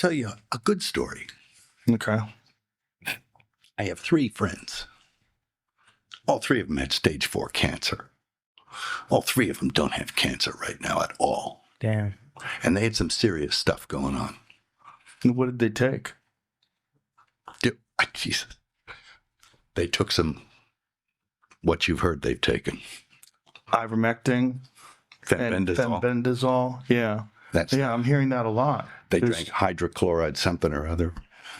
tell you a good story. Okay. I have 3 friends. All 3 of them had stage 4 cancer. All 3 of them don't have cancer right now at all. Damn. And they had some serious stuff going on. And what did they take? Jesus. They took some, what you've heard they've taken. Ivermectin, fenbendazole. Yeah. Yeah, I'm hearing that a lot. They drank hydrochloride something or other.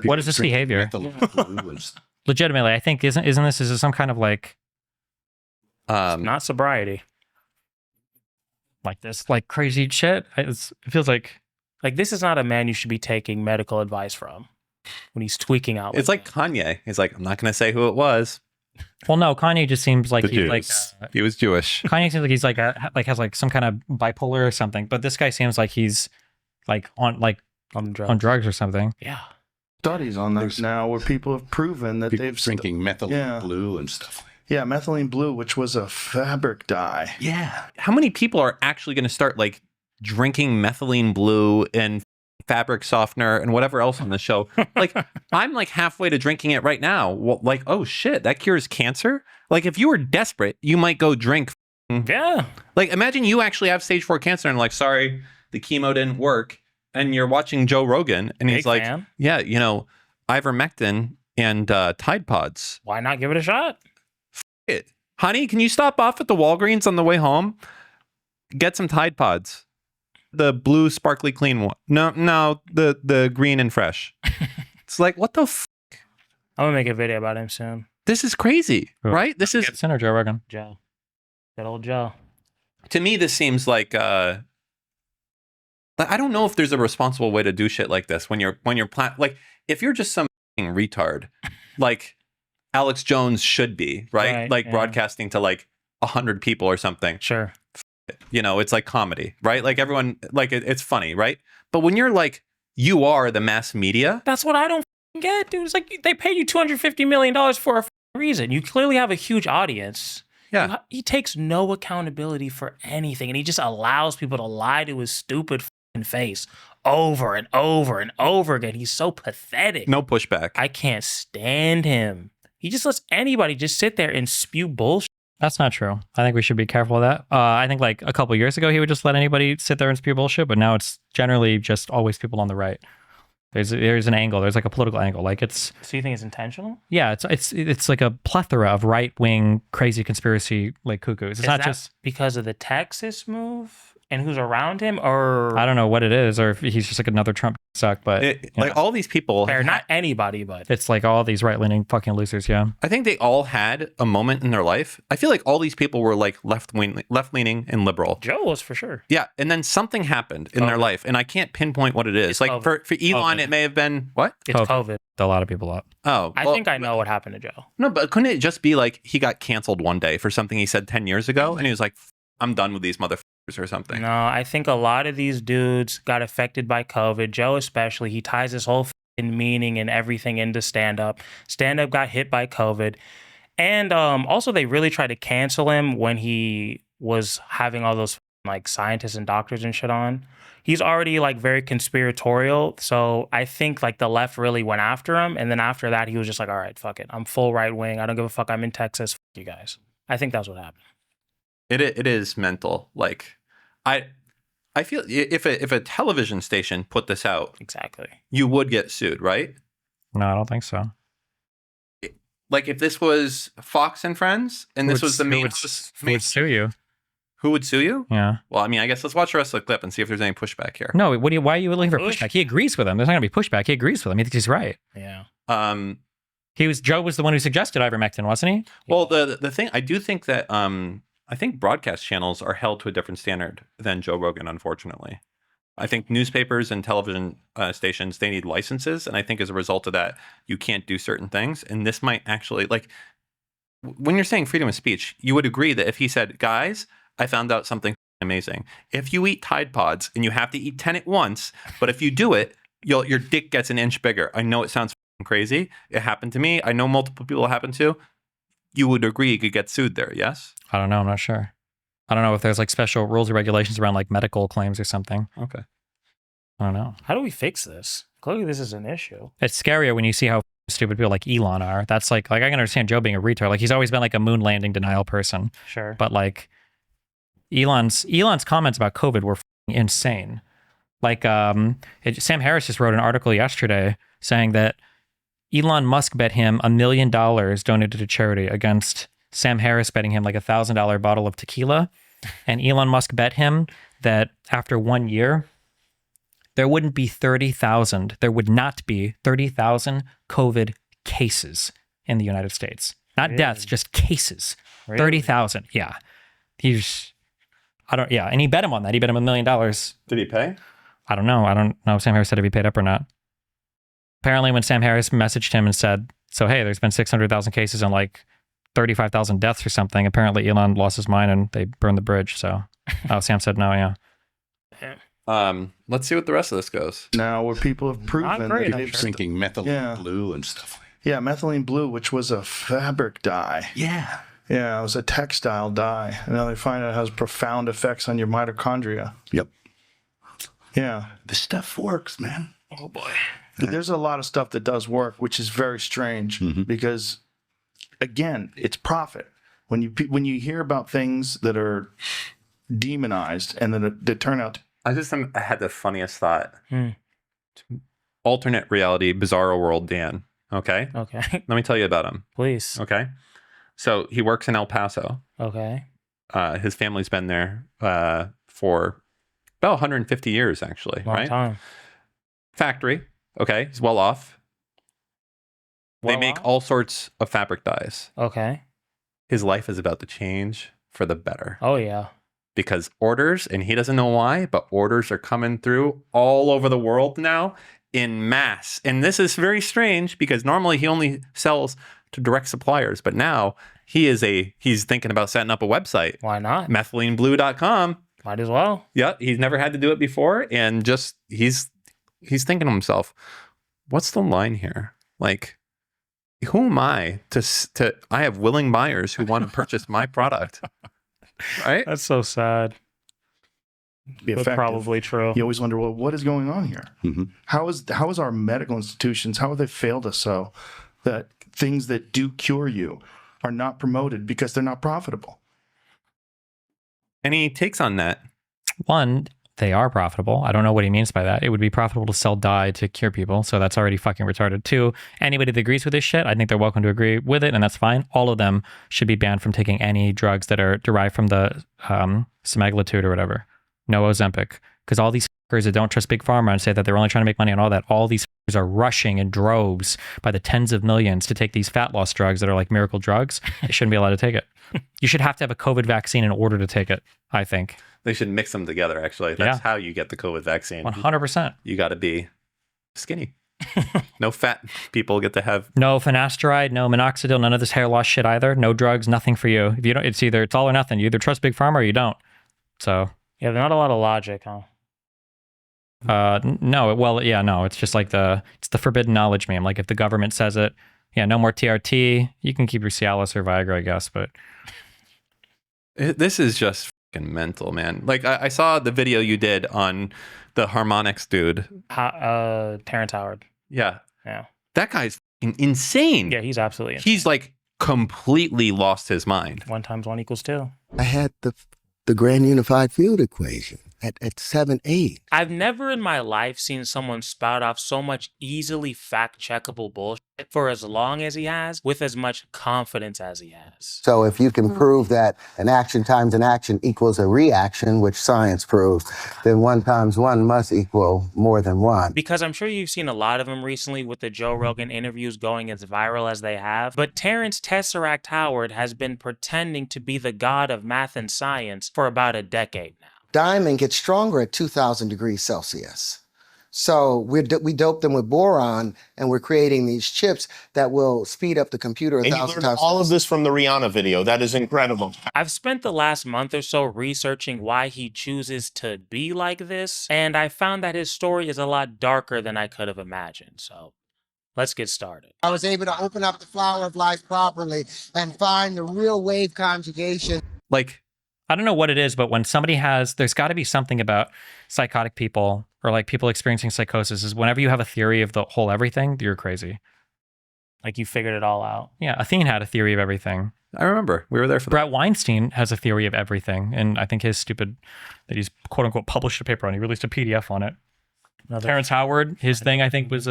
What is this behavior? Legitimately, I think isn't this some kind of like not sobriety. Like this, like crazy shit. It feels like this is not a man you should be taking medical advice from when he's tweaking out. It's like Kanye. He's like, I'm not going to say who it was. Well, no, Kanye just seems like he's like he was Jewish. Kanye seems like he's has like some kind of bipolar or something. But this guy seems like he's like on drugs or something. Yeah. Studies on this now where people have proven that they've drinking methylene blue and stuff. Yeah, methylene blue, which was a fabric dye. Yeah. How many people are actually going to start like drinking methylene blue and fabric softener and whatever else on the show? Like, I'm like halfway to drinking it right now. Well, like, oh shit, that cures cancer? Like, if you were desperate, you might go drink. Yeah. Like, imagine you actually have stage 4 cancer and like, sorry, the chemo didn't work. And you're watching Joe Rogan and he's like, yeah, you know, ivermectin and Tide Pods. Why not give it a shot? It. Honey, can you stop off at the Walgreens on the way home? Get some Tide Pods. The blue sparkly clean one. No, the green and fresh. It's like, what the f? I'm gonna make a video about him soon. This is crazy, right? This is Gibson or Joe Rogan? Joe. That old Joe. To me, this seems like I don't know if there's a responsible way to do shit like this when you're like, if you're just some retard, like Alex Jones should be, right? Like broadcasting to like 100 people or something. Sure. You know, it's like comedy, right? Like everyone, like it's funny, right? But when you're like, you are the mass media. That's what I don't get, dude. It's like they paid you $250 million for a reason. You clearly have a huge audience. Yeah. He takes no accountability for anything, and he just allows people to lie to his stupid face over and over and over again. He's so pathetic. No pushback. I can't stand him. He just lets anybody just sit there and spew bullshit. That's not true. I think we should be careful of that. I think like a couple years ago, he would just let anybody sit there and spew bullshit, but now it's generally just always people on the right. There's an angle. There's like a political angle. Like it's. So you think it's intentional? Yeah, it's like a plethora of right wing crazy conspiracy like cuckoos. It's not just because of the Texas move and who's around him, or I don't know what it is, or if he's just like another Trump suck. But like all these people, not anybody, but it's like all these right leaning fucking losers. Yeah, I think they all had a moment in their life. I feel like all these people were like left leaning and liberal. Joe was for sure. Yeah, and then something happened in their life, and I can't pinpoint what it is. It's like COVID. for Elon, it may have been what? It's COVID. A lot of people up. Oh, I think I know what happened to Joe. No, but couldn't it just be like he got canceled one day for something he said 10 years ago, and he was like, "I'm done with these motherfuckers" or something? No, I think a lot of these dudes got affected by COVID. Joe especially. He ties his whole meaning and everything into stand-up. Stand-up got hit by COVID. And also they really tried to cancel him when he was having all those like scientists and doctors and shit on. He's already like very conspiratorial. So I think like the left really went after him. And then after that, he was just like, all right, fuck it. I'm full right wing. I don't give a fuck. I'm in Texas. Fuck you guys. I think that's what happened. It is mental. Like I feel if a television station put this out, exactly, you would get sued, right? No, I don't think so. Like if this was Fox and Friends, and this was the main host, who would sue you? Who would sue you? Yeah. Well, I mean, I guess let's watch the rest of the clip and see if there's any pushback here. No, why are you looking for pushback? He agrees with him. There's not gonna be pushback. He agrees with him. He thinks he's right. Yeah. Joe was the one who suggested ivermectin, wasn't he? Well, the thing I do think that I think broadcast channels are held to a different standard than Joe Rogan, unfortunately. I think newspapers and television stations, they need licenses. And I think as a result of that, you can't do certain things. And this might actually, like, when you're saying freedom of speech, you would agree that if he said, guys, I found out something amazing. If you eat Tide Pods and you have to eat 10 at once, but if you do it, your dick gets an inch bigger. I know it sounds crazy. It happened to me. I know multiple people it happened to. You would agree you could get sued there, yes? I don't know. I'm not sure. I don't know if there's like special rules or regulations around like medical claims or something. Okay. I don't know. How do we fix this? Clearly, this is an issue. It's scarier when you see how stupid people like Elon are. That's like I can understand Joe being a retard. Like he's always been like a moon landing denial person. Sure. But like Elon's comments about COVID were insane. Like Sam Harris just wrote an article yesterday saying that Elon Musk bet him $1 million donated to charity against Sam Harris betting him like $1,000 bottle of tequila. And Elon Musk bet him that after 1 year, there wouldn't be 30,000. There would not be 30,000 COVID cases in the United States. Not deaths, just cases. Really? 30,000. Yeah. And he bet him on that. He bet him $1 million. Did he pay? I don't know. I don't know if Sam Harris said if he paid up or not. Apparently, when Sam Harris messaged him and said, so, hey, there's been 600,000 cases and like 35,000 deaths or something, apparently Elon lost his mind and they burned the bridge. So, Sam said no, yeah. Let's see what the rest of this goes. Now, where people have proven great, that I'm they've sure. Drinking methylene blue and stuff like Yeah, methylene blue, which was a fabric dye. that. Yeah. Yeah, it was a textile dye. And now they find out it has profound effects on your mitochondria. Yep. Yeah. This stuff works, man. Oh boy. There's a lot of stuff that does work, which is very strange because, again, it's profit. When you hear about things that are demonized and that turn out I had the funniest thought. Alternate reality, bizarre world Dan. Okay? Okay. Let me tell you about him. Please. Okay? So he works in El Paso. Okay. His family's been there for about 150 years, actually. Long right? time. Factory. Okay. He's well off. They make off? all sorts of fabric dyes. Okay. His life is about to change for the better. Oh yeah. Because orders, and he doesn't know why, but orders are coming through all over the world now in mass. And this is very strange because normally he only sells to direct suppliers, but now he's thinking about setting up a website. Why not? Methyleneblue.com. Might as well. Yeah, he's never had to do it before, and just he's thinking to himself, what's the line here? Like, who am I to I have willing buyers who want to purchase my product. Right? That's so sad. be But effective. probably true. You always wonder, well, what is going on here? How is our medical institutions, how have they failed us so that things that do cure you are not promoted because they're not profitable? Any takes on that? One, they are profitable. I don't know what he means by that. It would be profitable to sell dye to cure people, so that's already fucking retarded. Two, anybody that agrees with this shit, I think they're welcome to agree with it, and that's fine. All of them should be banned from taking any drugs that are derived from the semaglutide or whatever. No Ozempic. Because all these fuckers that don't trust Big Pharma and say that they're only trying to make money on all that, all these fuckers are rushing in droves by the tens of millions to take these fat loss drugs that are like miracle drugs. They shouldn't be allowed to take it. You should have to have a COVID vaccine in order to take it, I think. They should mix them together, actually. That's how you get the COVID vaccine. 100%. You got to be skinny. No fat people get to have. No finasteride, no minoxidil, none of this hair loss shit either. No drugs, nothing for you. If you don't, it's all or nothing. You either trust Big Pharma or you don't. So Yeah, not a lot of logic, huh? no, well, yeah, no, it's just like it's the forbidden knowledge meme. Like if the government says it, yeah, no more TRT. You can keep your Cialis or Viagra, I guess, but This is just fucking mental, man. Like I saw the video you did on the harmonics dude. Terrence Howard. Yeah. Yeah. That guy's fucking insane. Yeah, he's absolutely insane. He's like completely lost his mind. 1 × 1 = 2. I had the grand unified field equation at 7-8. I've never in my life seen someone spout off so much easily fact-checkable bullshit for as long as he has, with as much confidence as he has. So if you can prove that an action times an action equals a reaction, which science proves, then 1 × 1 must equal more than 1. Because I'm sure you've seen a lot of them recently with the Joe Rogan interviews going as viral as they have, but Terrence Tesseract Howard has been pretending to be the god of math and science for about a decade now. Diamond gets stronger at 2,000 degrees Celsius. So we dope them with boron, and we're creating these chips that will speed up the computer 1,000 And you learned times. all of this from the Rihanna video. That is incredible. I've spent the last month or so researching why he chooses to be like this, and I found that his story is a lot darker than I could have imagined. So let's get started. I was able to open up the flower of life properly and find the real wave conjugation. Like, I don't know what it is, but when somebody there's got to be something about psychotic people or like people experiencing psychosis is whenever you have a theory of the whole everything, you're crazy. Like you figured it all out. Yeah, Athene had a theory of everything. I remember we were there for that. Brett Weinstein has a theory of everything, and I think his stupid that he's quote unquote published a paper on. He released a PDF on it. Terrence Howard, his thing I think was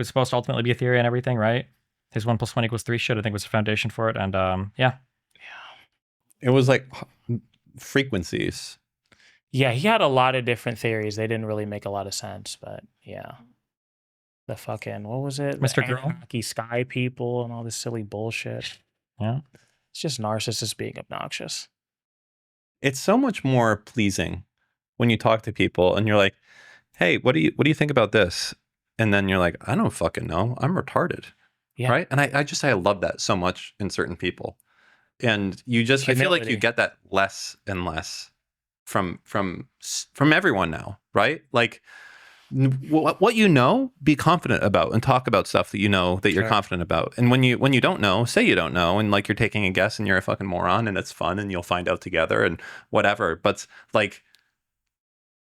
supposed to ultimately be a theory and everything, right? His 1 + 1 = 3 shit I think was the foundation for it, and yeah. It was like frequencies. Yeah, he had a lot of different theories. They didn't really make a lot of sense, but yeah. The fucking, what was it? Mr. The Girl? Anunnaki sky people and all this silly bullshit. Yeah. It's just narcissists being obnoxious. It's so much more pleasing when you talk to people and you're like, hey, what do you think about this? And then you're like, I don't fucking know. I'm retarded. Yeah. Right. And I love that so much in certain people. And you just, I feel like you Humility. get that less and less from everyone now. Right. Like what you know, be confident about and talk about stuff that you know that you're Sure. confident about. And when you don't know, say you don't know, and like you're taking a guess and you're a fucking moron and it's fun and you'll find out together and whatever. But like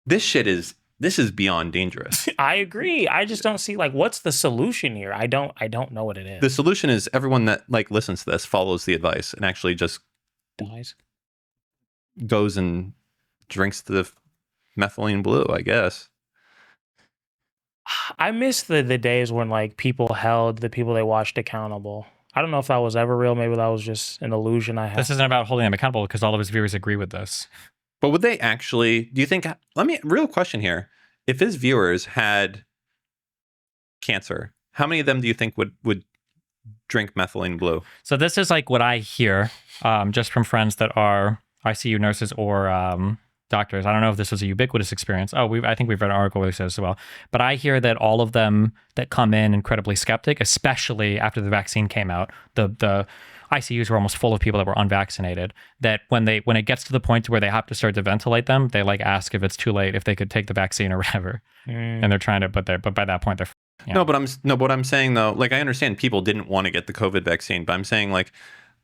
this is beyond dangerous. I agree. I just don't see like what's the solution here. I don't know what it is. The solution is everyone that like listens to this follows the advice and actually just Dies. goes and drinks the methylene blue, I guess. I miss the days when like people held the people they watched accountable. I don't know if that was ever real. Maybe that was just an illusion I had. This isn't about holding them accountable because all of his viewers agree with this. But would they actually, do you think, real question here. If his viewers had cancer, how many of them do you think would drink methylene blue? So this is like what I hear just from friends that are ICU nurses or doctors. I don't know if this was a ubiquitous experience. I think we've read an article where it says as well. But I hear that all of them that come in incredibly skeptic, especially after the vaccine came out, the ICUs were almost full of people that were unvaccinated, that when it gets to the point where they have to start to ventilate them, they like ask if it's too late, if they could take the vaccine or whatever. And they're trying to, but by that point they're yeah. No, but what I'm saying though, like I understand people didn't want to get the COVID vaccine, but I'm saying like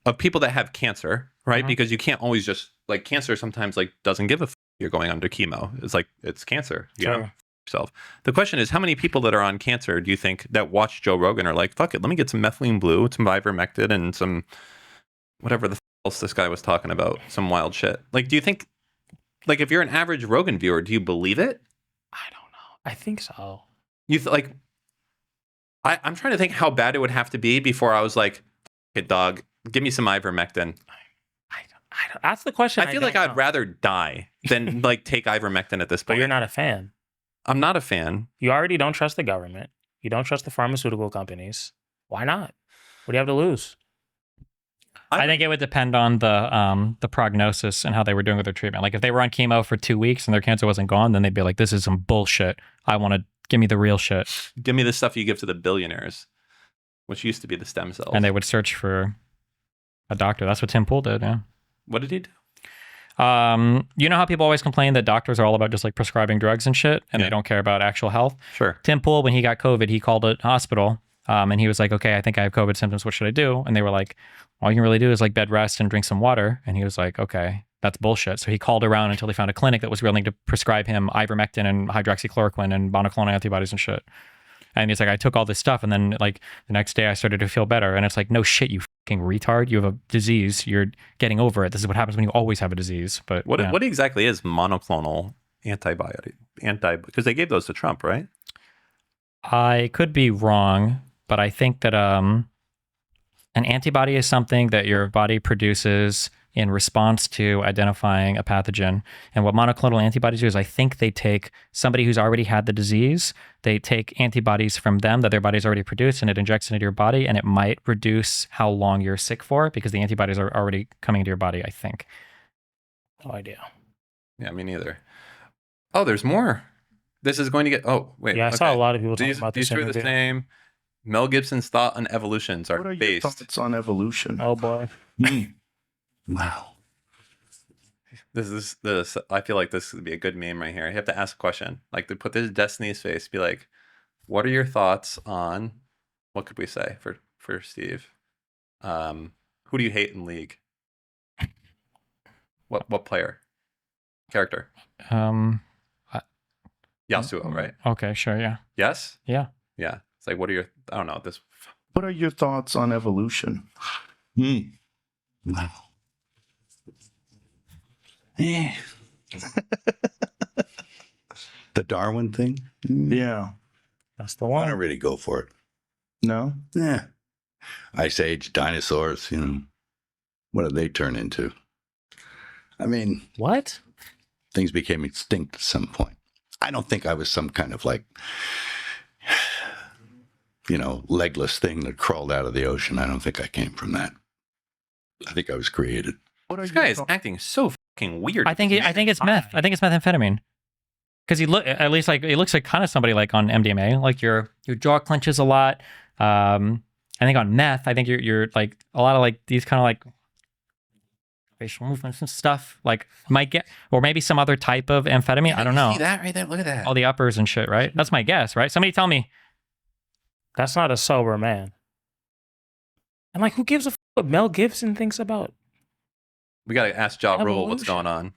of people that have cancer, right? Because you can't always just like cancer sometimes like doesn't give a f- you're going under chemo. It's like it's cancer. You know, yourself. The question is, how many people that are on cancer do you think that watch Joe Rogan are like, fuck it, let me get some methylene blue, some ivermectin, and some whatever the f- else this guy was talking about, some wild shit. Like, do you think, like, if you're an average Rogan viewer, do you believe it? I don't know. I think so. Like, I'm trying to think how bad it would have to be before I was like, hey, dog, give me some ivermectin. I don't, that's the question. I feel like I'd rather die than like take ivermectin at this But point. you're not a fan. I'm not a fan. You already don't trust the government. You don't trust the pharmaceutical companies. Why not? What do you have to lose? I think it would depend on the prognosis and how they were doing with their treatment. Like if they were on chemo for 2 weeks and their cancer wasn't gone, then they'd be like, this is some bullshit. I want to give me the real shit. Give me the stuff you give to the billionaires, which used to be the stem cells. And they would search for a doctor. That's what Tim Pool did, yeah. What did he do? You know how people always complain that doctors are all about just like prescribing drugs and shit and they don't care about actual health? Sure. Tim Pool, when he got COVID, he called a hospital and he was like, okay, I think I have COVID symptoms. What should I do? And they were like, all you can really do is like bed rest and drink some water. And he was like, okay, that's bullshit. So he called around until he found a clinic that was willing to prescribe him ivermectin and hydroxychloroquine and monoclonal antibodies and shit. And he's like, I took all this stuff and then like the next day I started to feel better. And it's like, no shit, you fucking retard. You have a disease. You're getting over it. This is what happens when you always have a disease. But what exactly is monoclonal antibody? Because they gave those to Trump, right? I could be wrong, but I think that an antibody is something that your body produces in response to identifying a pathogen. And what monoclonal antibodies do is I think they take somebody who's already had the disease, they take antibodies from them that their body's already produced and it injects into your body and it might reduce how long you're sick for because the antibodies are already coming into your body, I think. No idea. Yeah, me neither. Oh, there's more. This is going to get, oh, wait. Yeah, I saw a lot of people talking These about this are the interview. same. Mel Gibson's thought on evolutions What are are your based. thoughts on evolution? Oh boy. Wow. This I feel like this would be a good meme right here. You have to ask a question. Like to put this Destiny's face, be like, what are your thoughts on what could we say for Steve? Who do you hate in League? What player? Character. Yasuo, right? Okay, sure, yeah. Yes? Yeah. Yeah. It's like, what are your, I don't know, this. What are your thoughts on evolution? Wow. Yeah. The Darwin thing? Yeah. That's the I one. don't really go for it. No? Yeah. Ice Age, dinosaurs, what did they turn into? I mean, What? things became extinct at some point. I don't think I was some kind of legless thing that crawled out of the ocean. I don't think I came from that. I think I was created. What are This your guy is thoughts? acting so fucking weird. I think it's meth. I think it's methamphetamine. Because at least like it looks like kind of somebody like on MDMA, like your jaw clenches a lot. I think on meth, I think you're like a lot of like these kind of like facial movements and stuff. Like might get, or maybe some other type of amphetamine. I don't know. See that right there? Look at that. All the uppers and shit, right? That's my guess, right? Somebody tell me. That's not a sober man. And like, who gives a what Mel Gibson thinks about? We got to ask Ja Rule what's Evolution. going on.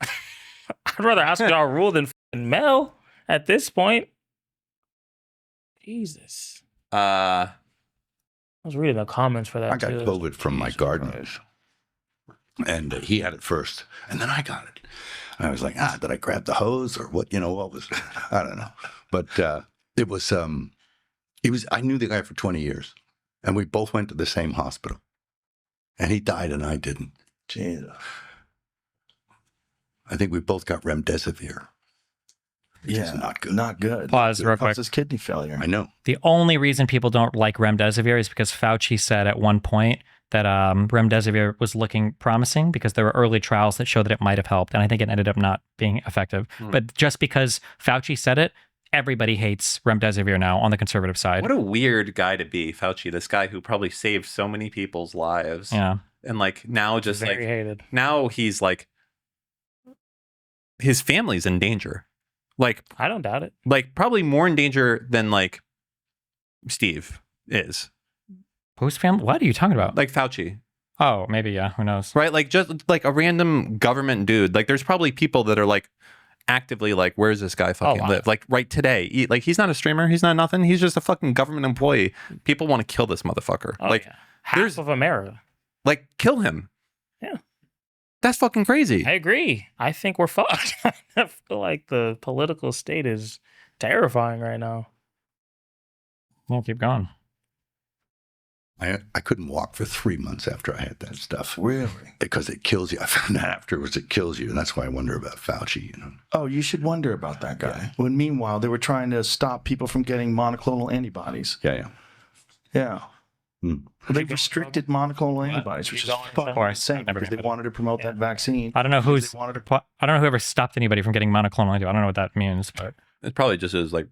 I'd rather ask Ja Rule than Mel at this point. Jesus. Uh, I was reading the comments for that I got too. COVID from my Jesus gardener, Christ. and he had it first, and then I got it. I was like, did I grab the hose or what? What was? I don't know, but it was. I knew the guy for 20 years, and we both went to the same hospital, and he died, and I didn't. Jesus. I think we both got remdesivir. Which is not good. Not good. Pause real quick. Causes kidney failure. I know. The only reason people don't like remdesivir is because Fauci said at one point that remdesivir was looking promising because there were early trials that showed that it might have helped, and I think it ended up not being effective. But just because Fauci said it, everybody hates remdesivir now on the conservative side. what a weird guy to be, Fauci. This guy who probably saved so many people's lives. Yeah. And like now just Very like, hated. now he's like, his family's in danger. Like I don't doubt it. probably more in danger than like Steve is. Whose family? What are you talking about? Like Fauci. Oh, maybe, yeah. Who knows? Right? Like just like a random government dude. Like there's probably people that are like actively like, where's this guy fucking wow. live? Like right today. Like he's not a streamer. He's not nothing. He's just a fucking government employee. People want to kill this motherfucker. Oh, like yeah. Half there's- of America. like kill him. Yeah. That's fucking crazy. I agree. I think we're fucked. I feel like the political state is terrifying right now. We'll keep going. I couldn't walk for 3 months after I had that stuff Really? because it kills you. I found out afterwards it kills you, and that's why I wonder about Fauci. Oh, you should wonder about that guy. When meanwhile, they were trying to stop people from getting monoclonal antibodies. Yeah. Yeah. Hmm. Well, they restricted monoclonal antibodies, which is fucking insane Never because they heard of wanted to promote that vaccine. I don't know Because they wanted to. I don't know whoever stopped anybody from getting monoclonal antibody. I don't know what that means, but It probably just is like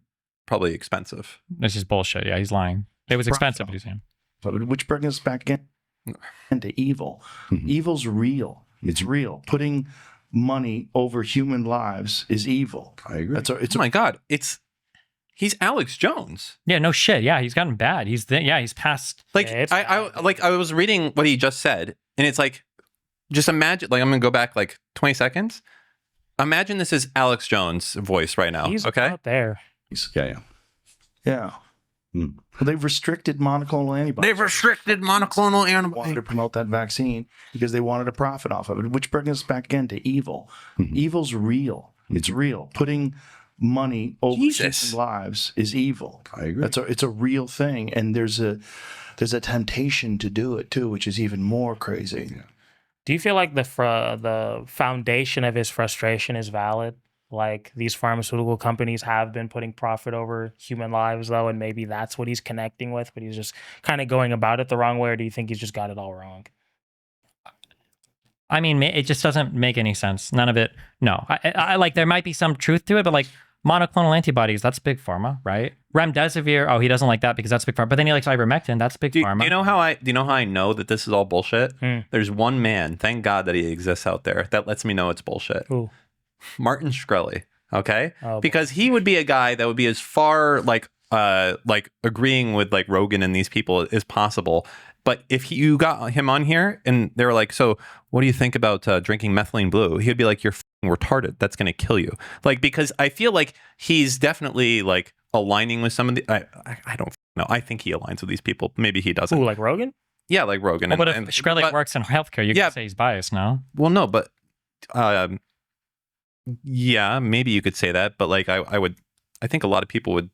probably expensive. it's just bullshit. Yeah, he's lying. It was expensive, but he's saying. Which brings us back again into evil. Mhm. Evil's real. It's real. Putting money over human lives is evil. I agree. It's Oh my God. He's Alex Jones. Yeah, no shit. Yeah, he's gotten bad. He's passed. Like Yeah, it's I was reading what he just said, and it's like, just imagine. Like I'm gonna go back like 20 seconds. Imagine this is Alex Jones' voice right now. He's Okay. out there. Yeah. yeah. Hmm. Well, they've restricted monoclonal antibodies. They've restricted monoclonal They wanted antibodies. to promote that vaccine because they wanted to profit off of it, which brings us back again to evil. Mhm. Evil's real. It's real. Putting money over Jesus. human lives is evil. I agree. It's a real thing, and there's a temptation to do it too, which is even more crazy. Yeah. Do you feel like the foundation of his frustration is valid? Like these pharmaceutical companies have been putting profit over human lives, though, and maybe that's what he's connecting with, but he's just kind of going about it the wrong way, or do you think he's just got it all wrong? I mean, it just doesn't make any sense. None of it. No, I like there might be some truth to it, but like monoclonal antibodies, that's big pharma, right? Remdesivir, oh, he doesn't like that because that's big pharma. But then he likes ivermectin, that's big Do pharma. you know how I know that this is all bullshit? There's one man, thank God that he exists out there, that lets me know it's bullshit. Ooh. Martin Shkreli. Okay? Oh, boy. Because he would be a guy that would be as far like like agreeing with like Rogan and these people is possible. But if you got him on here and they were like, so what do you think about drinking methylene blue? He'd be like, you're f***ing retarded. That's going to kill you. Like, because I feel like he's definitely like aligning with some of the, I don't know. I think he aligns with these people. Maybe he doesn't. Ooh, like Rogan? Yeah, like Rogan. Well, but if Shkreli works in healthcare, you can say he's biased, no? Well, no, but yeah, maybe you could say that. But like, I think a lot of people would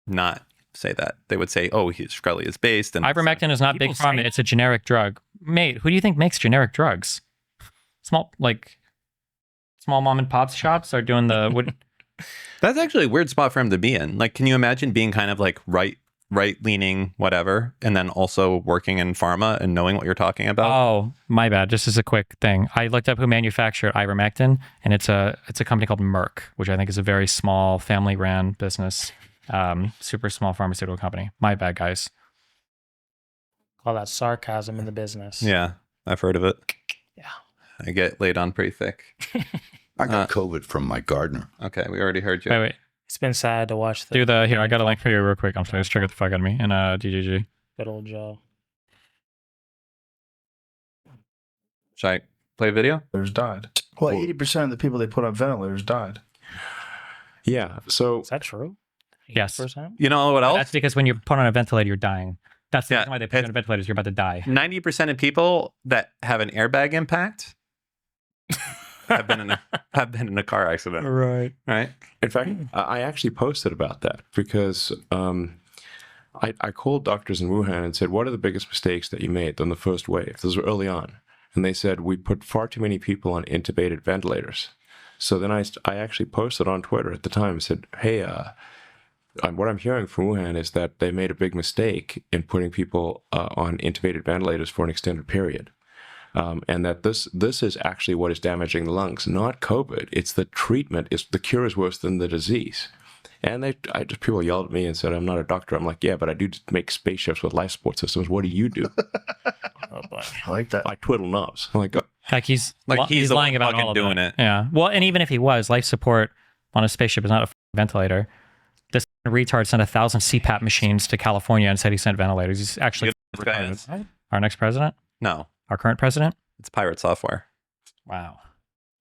not say that. They would say, oh, Shkreli is based. And ivermectin is not big pharma. It's a generic drug. Mate, who do you think makes generic drugs? Small mom and pop shops are doing the... What? That's actually a weird spot for him to be in. Like, can you imagine being kind of like right-leaning whatever, and then also working in pharma and knowing what you're talking about? Oh, my bad. Just as a quick thing. I looked up who manufactured ivermectin, and it's a company called Merck, which I think is a very small family-ran business. Super small pharmaceutical company. My bad, guys. All that sarcasm in the business. Yeah, I've heard of it. Yeah. I get laid on pretty thick. I got COVID from my gardener. Okay, we already heard you. Wait. It's been sad to watch Here, I got a link for you real quick. I'm sorry, it's triggered the fuck out of me. And DGG. good old Joe. Should I play a video? Ventilators died. Well, 80% of the people they put on ventilators died. Yeah. So Is that true? Yes. 80%? You know what else? That's because when you're put on a ventilator, you're dying. That's the Yeah, reason why they put you on a ventilator, is you're about to die. 90% of people that have an airbag impact have been in a car accident. Right. Right? in fact, I actually posted about that because I called doctors in Wuhan and said, what are the biggest mistakes that you made on the first wave? Those were early on. And they said, we put far too many people on intubated ventilators. So then I actually posted on Twitter at the time and said, hey, what I'm hearing from Wuhan is that they made a big mistake in putting people on intubated ventilators for an extended period. And that this is actually what is damaging the lungs, not COVID. It's the treatment. The cure is worse than the disease. And people yelled at me and said, I'm not a doctor. I'm like, yeah, but I do make spaceships with life support systems. What do you do? Oh, boy. I like that. I twiddle knobs. I'm like, Like he's he's the lying one about fucking all of doing that. it. Yeah. Well, and even if he was, life support on a spaceship is not a ventilator. This retard sent 1,000 CPAP machines to California and said he sent ventilators. He's actually This guy is. our next president, No, our current president. it's pirate software. Wow.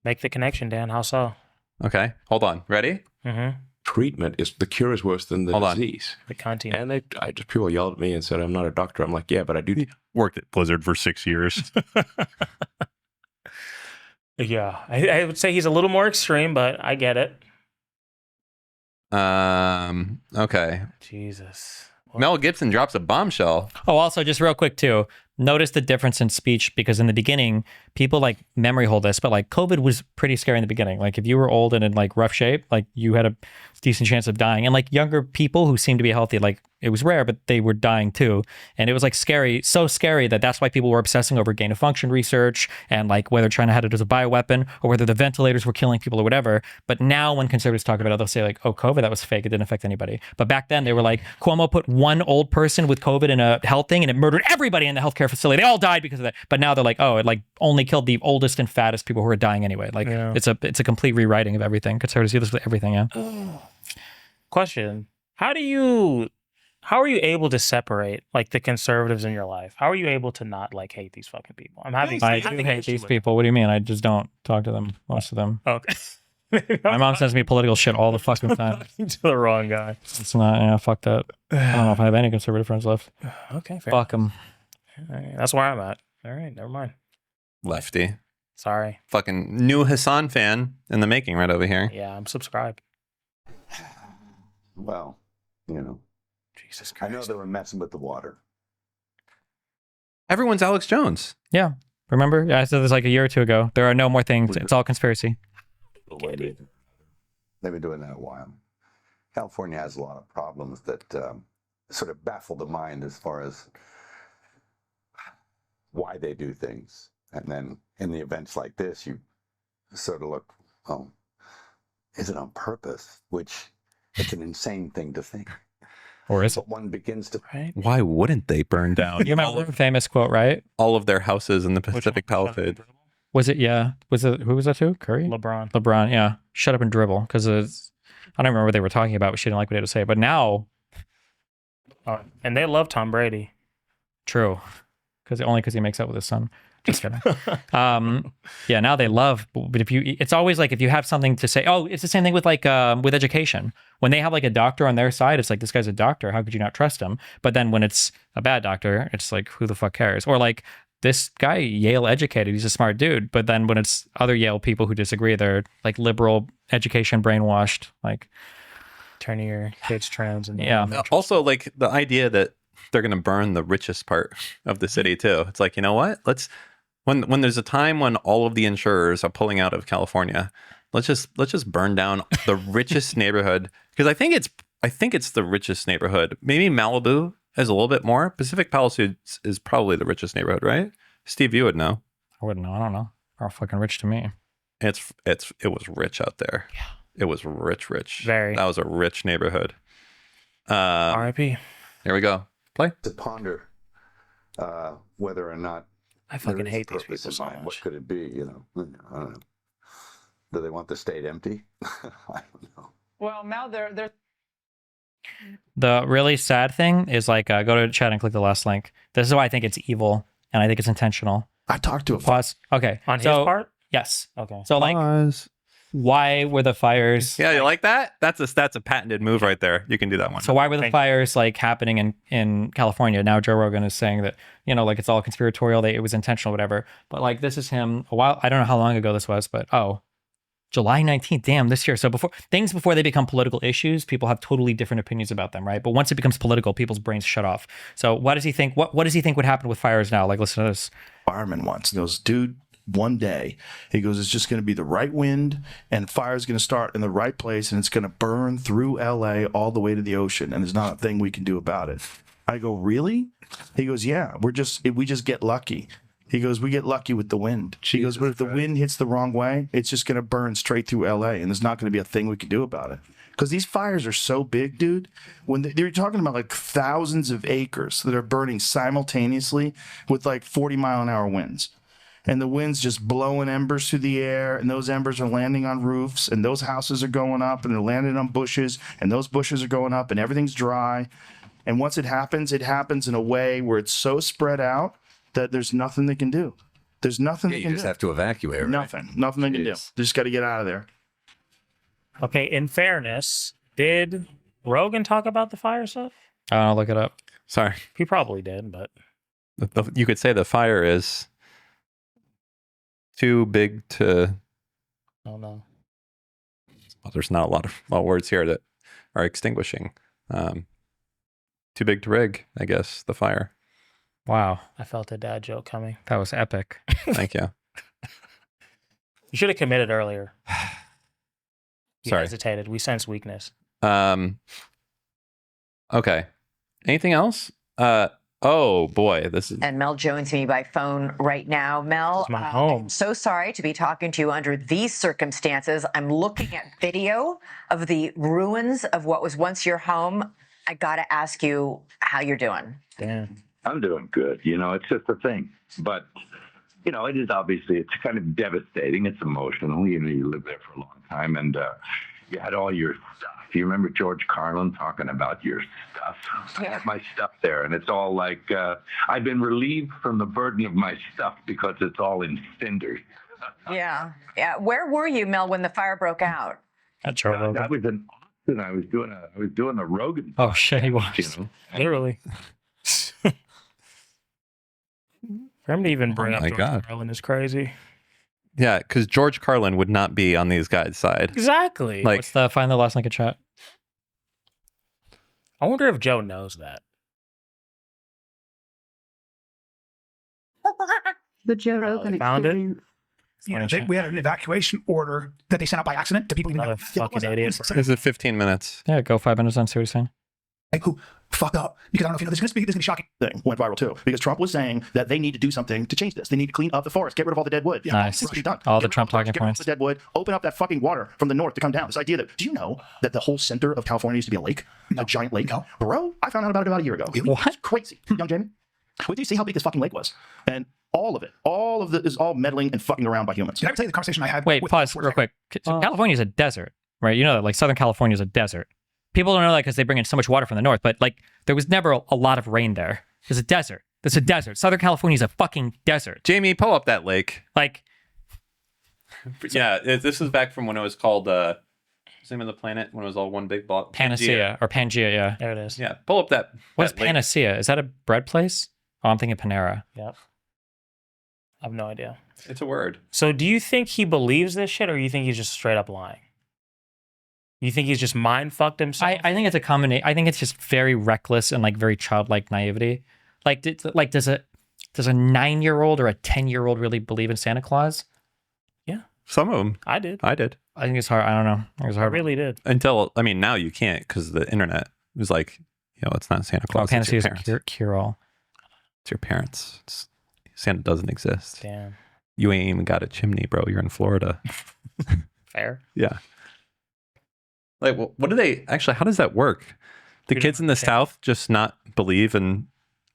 Make the connection, Dan. How so? Okay, hold on. Ready? Mm-hmm. treatment is the cure is worse than the Hold on. disease. The content. And people yelled at me and said, I'm not a doctor. I'm like, yeah, but I do. Worked at Blizzard for 6 years. Yeah. I would say he's a little more extreme, but I get it. Okay. Jesus. Mel Gibson drops a bombshell. Oh, also, just real quick too, notice the difference in speech, because in the beginning, people like memory hold this, but like COVID was pretty scary in the beginning. Like if you were old and in like rough shape, like you had a decent chance of dying. And like younger people who seemed to be healthy, like it was rare, but they were dying too. And it was like scary, so scary that's why people were obsessing over gain of function research and like whether China had it as a bioweapon or whether the ventilators were killing people or whatever. But now when conservatives talk about it, they'll say like, oh, COVID, that was fake. It didn't affect anybody. But back then they were like, Cuomo put one old person with COVID in a health thing and it murdered everybody in the healthcare facility. They all died because of that. But now they're like, oh, it like only killed the oldest and fattest people who are dying anyway. Like it's a complete rewriting of everything. Conservatives do this with everything, yeah. Question. How are you able to separate like the conservatives in your life? How are you able to not like hate these fucking people? I do hate these people. What do you mean? I just don't talk to them, most of them. Okay. My mom sends me political shit all the fucking time. Talking to the wrong guy. It's not, yeah, fuck that. I don't know if I have any conservative friends left. Okay, fair. Fuck them. All right, that's where I'm at. All right, never mind. Lefty. Sorry. Fucking new Hassan fan in the making right over here. Yeah, I'm subscribed. Well, you know, Jesus I know Christ. they were messing with the water. Everyone's Alex Jones. Yeah. Remember? Yeah, I said this like a year or two ago. There are no more things. It's all conspiracy. They've been doing that a while. California has a lot of problems that sort of baffle the mind as far as why they do things. And then in the events like this, you sort of look, oh, is it on purpose? Which it's an insane thing to think. Or is it? But one begins to... Right? Why wouldn't they burn down You remember the famous quote, right? all of their houses in the Pacific Palisades? Was it, yeah. Was it, who was that to? Curry? LeBron. LeBron, yeah. Shut up and dribble. Because I don't remember what they were talking about, but she didn't like what he had to say. But now Oh, and they love Tom Brady. True, because he makes out with his son. Just kidding. Yeah, now they love, but it's always like if you have something to say. Oh, it's the same thing with like with education. When they have like a doctor on their side, it's like this guy's a doctor. How could you not trust him? But then when it's a bad doctor, it's like who the fuck cares? Or like this guy Yale educated, he's a smart dude. But then when it's other Yale people who disagree, they're like liberal education brainwashed. Like Turning your kids trans and Yeah. Also, like the idea that they're going to burn the richest part of the city too. It's like, you know what? When there's a time when all of the insurers are pulling out of California, let's just burn down the richest neighborhood, because I think it's the richest neighborhood. Maybe Malibu is a little bit more. Pacific Palisades is probably the richest neighborhood, right? Steve, you would know. I wouldn't know. I don't know. They're all fucking rich to me. It was rich out there. Yeah. It was rich. Very. That was a rich neighborhood. R.I.P. Here we go. Play. To ponder whether or not I fucking there is hate these purpose people in so mind. What much. could it be? You know, I don't know. Do they want the state empty? I don't know. Well, Mel, they're The really sad thing is like go to chat and click the last link. This is why I think it's evil and I think it's intentional. I talked to a Pause. Okay. On his so, part? Yes. Okay. So like, why were the fires? Yeah, you like that? That's a patented move right there. You can do that one. So why were the fires like happening in California? Now Joe Rogan is saying that, you know, like it's all conspiratorial, it was intentional, whatever. But like this is him a while, I don't know how long ago this was, but July 19th, damn, this year. So before they become political issues, people have totally different opinions about them, right? But once it becomes political, people's brains shut off. So what does he think? What does he think would happen with fires now? Like, listen to this. fireman once. He goes, dude, one day, he goes, it's just going to be the right wind and fire's going to start in the right place and it's going to burn through LA all the way to the ocean. And there's not a thing we can do about it. I go, really? He goes, yeah, we just get lucky. He goes, we get lucky with the wind. She goes, but if the wind hits the wrong way, it's just going to burn straight through LA and there's not going to be a thing we can do about it. Because these fires are so big, dude. When they're talking about like thousands of acres that are burning simultaneously with like 40-mile-an-hour winds. And the wind's just blowing embers through the air, and those embers are landing on roofs, and those houses are going up, and they're landing on bushes, and those bushes are going up, and everything's dry. And once it happens in a way where it's so spread out that there's nothing they can do. There's nothing they You can just do. have to evacuate, right? Nothing they can do. Jeez. They just got to get out of there. Okay, in fairness, did Rogan talk about the fire stuff? I'll look it up. Sorry. He probably did, but You could say the fire is too big to. oh no. Well, there's not a lot of words here that are extinguishing. Too big to rig, I guess, the fire. Wow. I felt a dad joke coming. That was epic. Thank you. You should have committed earlier. You Sorry. hesitated. We sense weakness. Okay. Anything else? Oh boy, this is. and Mel joins me by phone right now. Mel, It's my home. I'm so sorry to be talking to you under these circumstances. I'm looking at video of the ruins of what was once your home. I got to ask you how you're doing. Damn. I'm doing good. You know, it's just a thing. But, you know, it is obviously, it's kind of devastating. It's emotional. You know, you live there for a long time and you had all your stuff. You remember George Carlin talking about your stuff? I have my stuff there and it's all like, I've been relieved from the burden of my stuff because it's all in cinders. Yeah. Where were you, Mel, when the fire broke out? At Joe Rogan. I was in Austin. I was doing a Rogan. Oh shit, he was. You know? Literally. For him to even bring Oh up my George God. Carlin is crazy. Yeah, because George Carlin would not be on these guys' side. Exactly. Like, Find the last link in chat. I wonder if Joe knows that. The Joe Rogan they found it? experience. Yeah, we had an evacuation order that they sent out by accident to people even Another fucking idiot. this is 15 minutes. Yeah, go 5 minutes on. See what he's saying. who fucked up. Because I don't know if you know, this is going to be shocking. Thing went viral too because Trump was saying that they need to do something to change this. They need to clean up the forest, get rid of all the dead wood. Yeah, Nice. this is done. All Get the rid Trump of all the talking forest, get rid of points. the dead wood. Open up that fucking water from the north to come down. This idea that do you know that the whole center of California used to be a lake, a giant lake? No. Bro, I found out about it about a year ago. What? It's crazy, young Jamie. Wait till you see how big this fucking lake was, and all of it is all meddling and fucking around by humans. Did I ever tell you the conversation I had? Wait, with pause real quick. So California is a desert, right? You know that, like Southern California is a desert. People don't know that because they bring in so much water from the north, but like there was never a lot of rain there. There's a desert. There's a desert. Southern California is a fucking desert. Jamie, pull up that lake. Like, yeah, this was back from when it was called what's the name of the planet when it was all one big ball. Panacea or Pangea, yeah. There it is. Yeah, pull up that. What's that lake. Panacea? Is that a bread place? Oh, I'm thinking Panera. Yep. I have no idea. It's a word. So do you think he believes this shit, or you think he's just straight up lying? You think he's just mind fucked himself? I think it's a combination. I think it's just very reckless and like very childlike naivety. Like, does a 9-year-old or a 10-year-old really believe in Santa Claus? Yeah, Some of them. I did. I did. I think it's hard. I don't know. I think it's I hard. really did. Until now you can't because the internet was like, it's not Santa Claus. Oh, It's your Panacea is parents. cure-all. It's your parents. Santa doesn't exist. Damn. You ain't even got a chimney, bro. You're in Florida. Fair. Yeah. Like, what do they actually? How does that work? The You kids don't in the have a South just not believe in,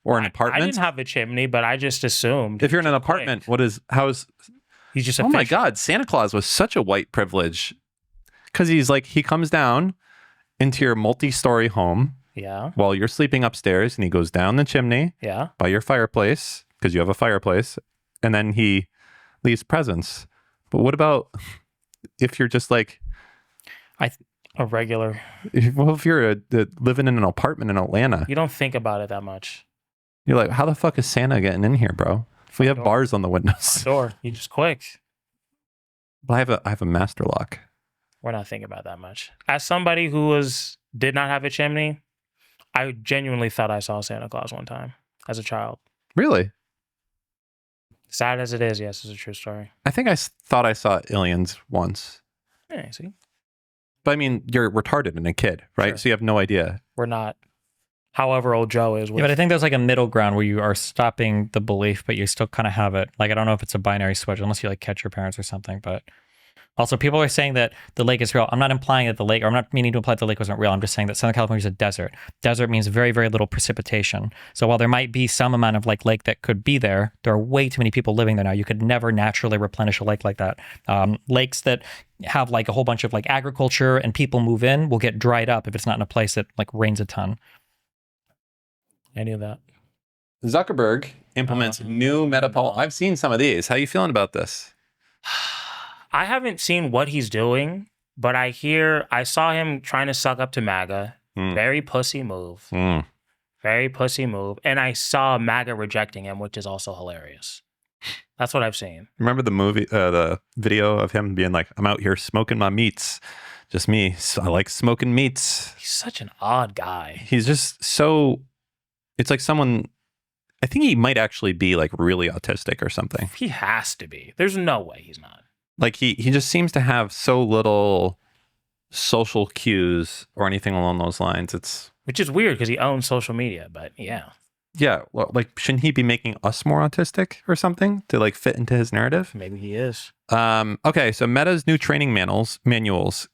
or an I apartment. didn't have a chimney, but I just assumed. If you're in an apartment, how's? He's just a Oh my fish. God, Santa Claus was such a white privilege, because he comes down into your multi-story home Yeah. while you're sleeping upstairs, and he goes down the chimney Yeah. by your fireplace because you have a fireplace, and then he leaves presents. But what about if you're just like, A regular. if you're living in an apartment in Atlanta, You don't think about it that much. you're like, how the fuck is Santa getting in here, bro? If we have door. bars on the windows, Front door. You just quick. but I have a master lock. We're not thinking about that much. As somebody who did not have a chimney, I genuinely thought I saw Santa Claus one time as a child. Really? Sad as it is, yes, it's a true story. I think I thought I saw aliens once. Yeah, see, But I mean, you're retarded and a kid, right? Sure. So you have no idea. we're not. However old Joe is. Yeah, but I think there's like a middle ground where you are stopping the belief, but you still kind of have it. Like, I don't know if it's a binary switch unless you like catch your parents or something. But also, people are saying that the lake is real. I'm not implying that the lake, or I'm not meaning to imply that the lake wasn't real. I'm just saying that Southern California is a desert. Desert means very, very little precipitation. So while there might be some amount of like lake that could be there, there are way too many people living there now. You could never naturally replenish a lake like that. Lakes that have like a whole bunch of like agriculture and people move in will get dried up if it's not in a place that like rains a ton. any of that. Zuckerberg implements new I've seen some of these. How you feeling about this? I haven't seen what he's doing, but I saw him trying to suck up to MAGA. Very pussy move. Very pussy move. And I saw MAGA rejecting him, which is also hilarious. That's what I've seen. Remember the video of him being like, I'm out here smoking my meats. Just me. I like smoking meats. He's such an odd guy. He's just so, it's like someone, I think he might actually be like really autistic or something. He has to be. There's no way he's not. Like he just seems to have so little social cues or anything along those lines. Which is weird because he owns social media, but yeah. Yeah, well, like shouldn't he be making us more autistic or something to like fit into his narrative? Maybe he is. Okay, so Meta's new training manuals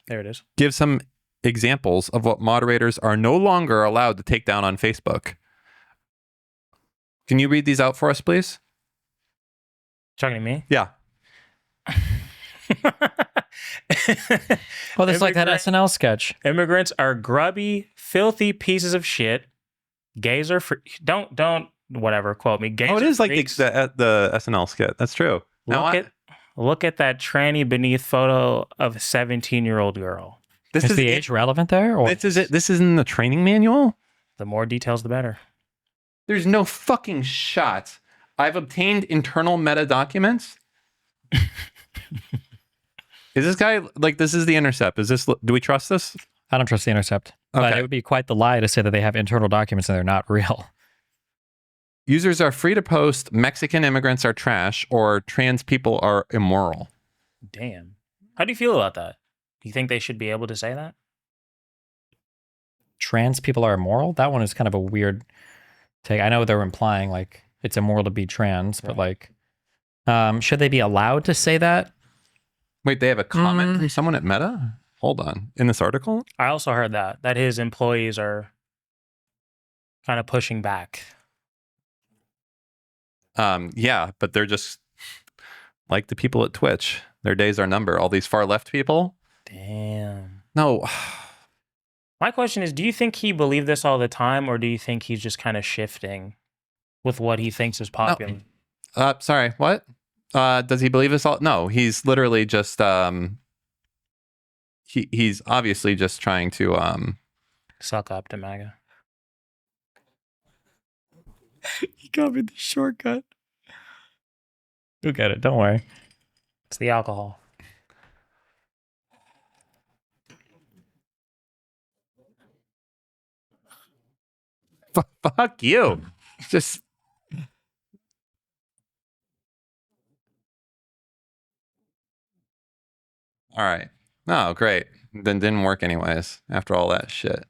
There it is. give some examples of what moderators are no longer allowed to take down on Facebook. Can you read these out for us, please? Talking to me? Yeah. Well, it's like that SNL sketch. Immigrants are grubby, filthy pieces of shit. Gays are don't whatever quote me. Gays Oh, it are is like freaks. the SNL skit. That's true. Look at that tranny beneath photo of a 17-year-old girl. This Is the age relevant there? Or? This is it. This is in the training manual. The more details, the better. There's no fucking shot. I've obtained internal meta documents. Is this guy like this is the Intercept? Do we trust this? I don't trust the Intercept. But Okay. it would be quite the lie to say that they have internal documents and they're not real. Users are free to post Mexican immigrants are trash or trans people are immoral. Damn. How do you feel about that? Do you think they should be able to say that? Trans people are immoral? That one is kind of a weird take. I know they're implying like it's immoral to be trans, but like, should they be allowed to say that? Wait, they have a comment from someone at Meta? Hold on. In this article? I also heard that his employees are kind of pushing back. Yeah, but they're just like the people at Twitch. Their days are numbered. All these far left people. Damn. No. My question is, do you think he believed this all the time, or do you think he's just kind of shifting with what he thinks is popular? Sorry, what? Does he believe this all? No, he's literally just he's obviously just trying to Suck up to MAGA. He got me the shortcut. You'll get it. Don't worry. It's the alcohol. fuck you. Just all right. Oh, great. Then didn't work anyways after all that shit.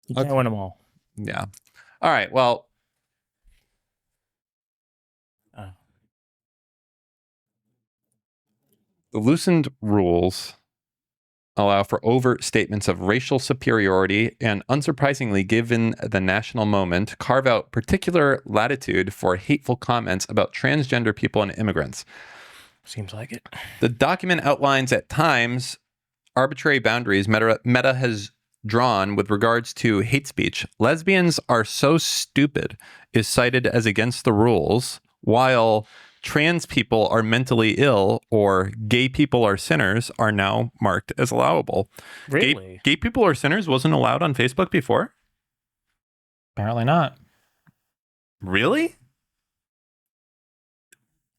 You can't win them all. Yeah. All right. Well, the loosened rules allow for overt statements of racial superiority and, unsurprisingly, given the national moment, carve out particular latitude for hateful comments about transgender people and immigrants. Seems like it. The document outlines at times arbitrary boundaries Meta has drawn with regards to hate speech. Lesbians are so stupid is cited as against the rules, while trans people are mentally ill or gay people are sinners are now marked as allowable. Really? Gay people are sinners wasn't allowed on Facebook before? Apparently not. Really?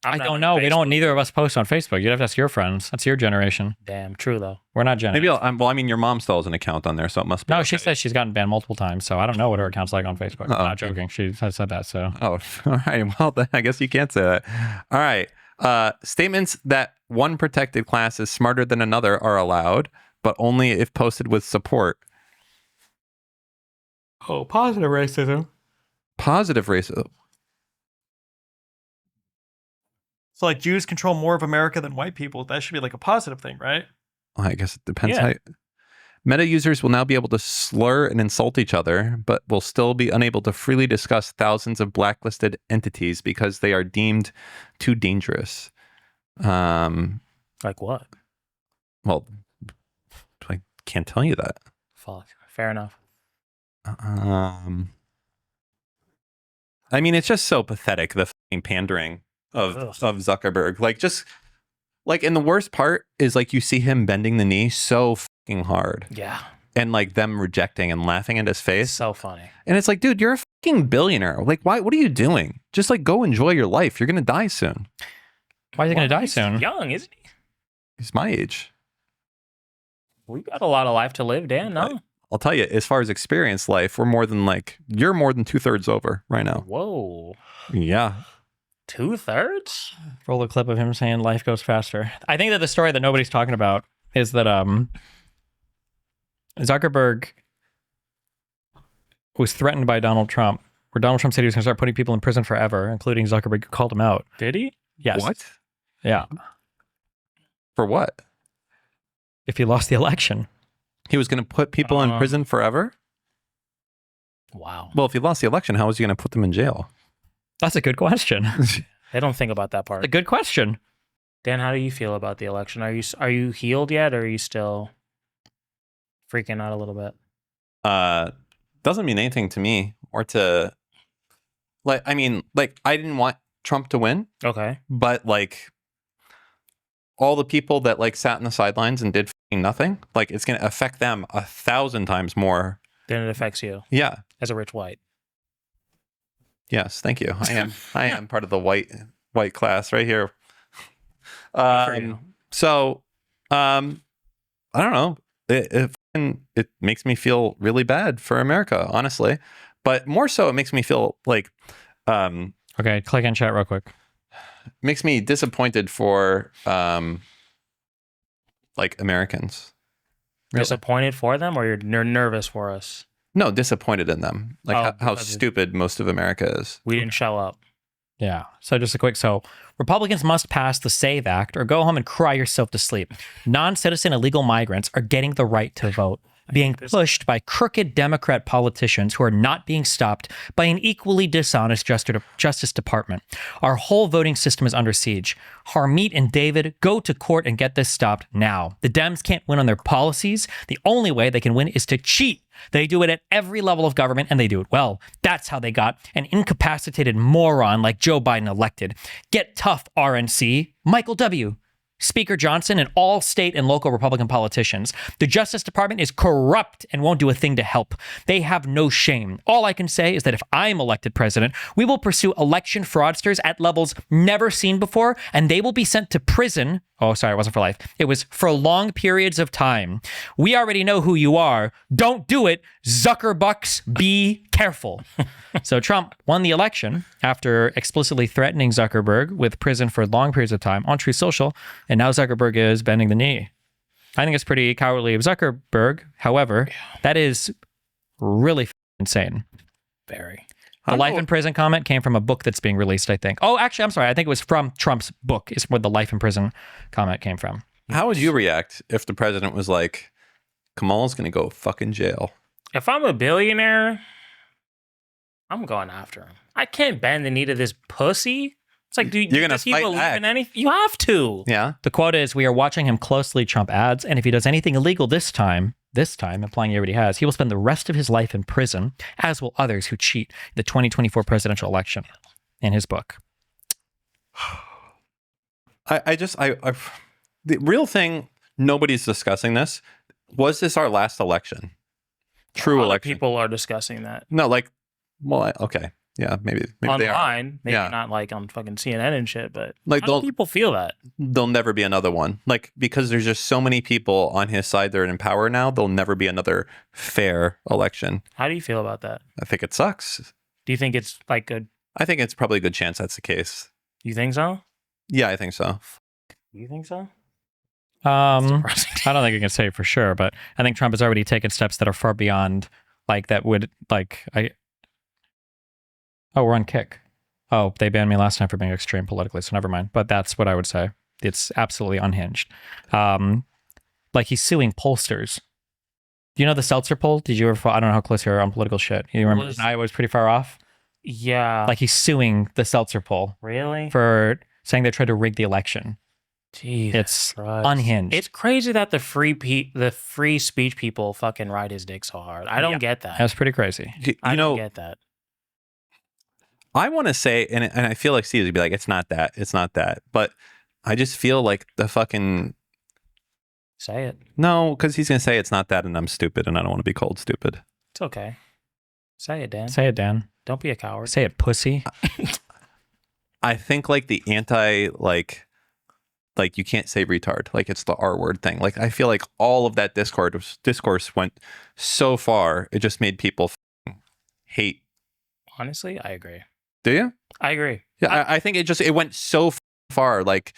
I don't know. We don't. Neither of us post on Facebook. You'd have to ask your friends. That's your generation. Damn, true though. We're not Gen X. Maybe well, I mean, your mom still has an account on there, so it must be. No, okay. she says she's gotten banned multiple times, so I don't know what her account's like on Facebook. I'm not joking. She has said that, so. Oh, all right. Well, then I guess you can't say that. All right. Statements that one protected class is smarter than another are allowed, but only if posted with support. Oh, positive racism. Positive racism. So like Jews control more of America than white people. That should be like a positive thing, right? Well, I guess it depends. Yeah. Meta users will now be able to slur and insult each other, but will still be unable to freely discuss thousands of blacklisted entities because they are deemed too dangerous. Like what? Well, I can't tell you that. Fuck. Fair enough. I mean, it's just so pathetic, the fucking pandering of Zuckerberg. Like, just like, and the worst part is like you see him bending the knee so fucking hard. Yeah. And like them rejecting and laughing at his face. So funny. And it's like, dude, you're a fucking billionaire. Like, why? What are you doing? Just like go enjoy your life. You're gonna die soon. Why is he going to die He's soon? young, isn't he? He's my age. We got a lot of life to live, Dan. No. I'll tell you, as far as experience life, you're more than 2/3 over right now. Whoa. Yeah. 2/3? Roll a clip of him saying life goes faster. I think that the story that nobody's talking about is that Zuckerberg was threatened by Donald Trump, where Donald Trump said he was going to start putting people in prison forever, including Zuckerberg, who called him out. Did he? Yes. What? Yeah. For what? If he lost the election. He was going to put people in prison forever? Wow. Well, if he lost the election, how was he going to put them in jail? That's a good question. They don't think about that part. A good question. Dan, how do you feel about the election? Are you healed yet, or are you still freaking out a little bit? Doesn't mean anything to me or to I didn't want Trump to win. Okay. But all the people that sat in the sidelines and did nothing, it's going to affect them 1,000 times more Then it affects you. Yeah. As a rich white. Yes, thank you. I am part of the white class right here. So I don't know. It makes me feel really bad for America, honestly. But more so, it makes me feel okay, click in chat real quick. Makes me disappointed for Americans. Really. Disappointed for them, or you're nervous for us? No, disappointed in them. How stupid most of America is. We didn't show up. Yeah. So just a quick, Republicans must pass the SAVE Act or go home and cry yourself to sleep. Non-citizen illegal migrants are getting the right to vote. being pushed by crooked Democrat politicians who are not being stopped by an equally dishonest Justice Department. Our whole voting system is under siege. Harmeet and David, go to court and get this stopped now. The Dems can't win on their policies. The only way they can win is to cheat. They do it at every level of government, and they do it well. That's how they got an incapacitated moron like Joe Biden elected. Get tough, RNC. Michael W., Speaker Johnson, and all state and local Republican politicians. The Justice Department is corrupt and won't do a thing to help. They have no shame. All I can say is that if I am elected president, we will pursue election fraudsters at levels never seen before, and they will be sent to prison. Oh, sorry, it wasn't for life. It was for long periods of time. We already know who you are. Don't do it. Zuckerbucks, be careful. So Trump won the election after explicitly threatening Zuckerberg with prison for long periods of time on Truth Social, and now Zuckerberg is bending the knee. I think it's pretty cowardly of Zuckerberg. However, that is really insane. Very. The life in prison comment came from a book that's being released, I think. Oh, actually, I'm sorry. I think it was from Trump's book is where the life in prison comment came from. How would you react if the president was like, Kamal's going to go fucking jail? If I'm a billionaire, I'm going after him. I can't bend the knee to this pussy. It's like, dude, you're going to does he fight believe back. in anything? You have to. Yeah. The quote is, we are watching him closely, Trump adds, and if he does anything illegal this time, implying he already has, he will spend the rest of his life in prison, as will others who cheat the 2024 presidential election, in his book. The real thing, nobody's discussing this. Was this our last election? True election. People are discussing that. No, like, well, okay. Yeah, maybe they are. Online, maybe Yeah. not like on fucking CNN and shit, but Like, how do people feel that? There'll never be another one. Like, because there's just so many people on his side that are in power now, there'll never be another fair election. How do you feel about that? I think it sucks. Do you think it's like good? I think it's probably a good chance that's the case. You think so? Yeah, I think so. You think so? I don't think I can say for sure, but I think Trump has already taken steps that are far beyond like that would like Oh, we're on Kick. Oh, they banned me last time for being extreme politically, so never mind. But that's what I would say. It's absolutely unhinged. Like he's suing pollsters. Do you know the Seltzer poll? Did you ever? I don't know how close you are on political shit. You remember Iowa was pretty far off? Yeah. Like he's suing the Seltzer poll. Really? For saying they tried to rig the election. Jeez, it's unhinged. It's crazy that the free speech people fucking ride his dick so hard. I don't get that. That's pretty crazy. I don't get that. I want to say, and I feel like Steve would be like, it's not that. But I just feel like the fucking... Say it. No, because he's going to say it's not that and I'm stupid and I don't want to be called stupid. It's okay. Say it, Dan. Say it, Dan. Don't be a coward. Say it, pussy. I think like the like you can't say retard. Like it's the R word thing. Like I feel like all of that discourse went so far, it just made people hate. Honestly, I agree. Do you? I agree. Yeah, I think it went so far, like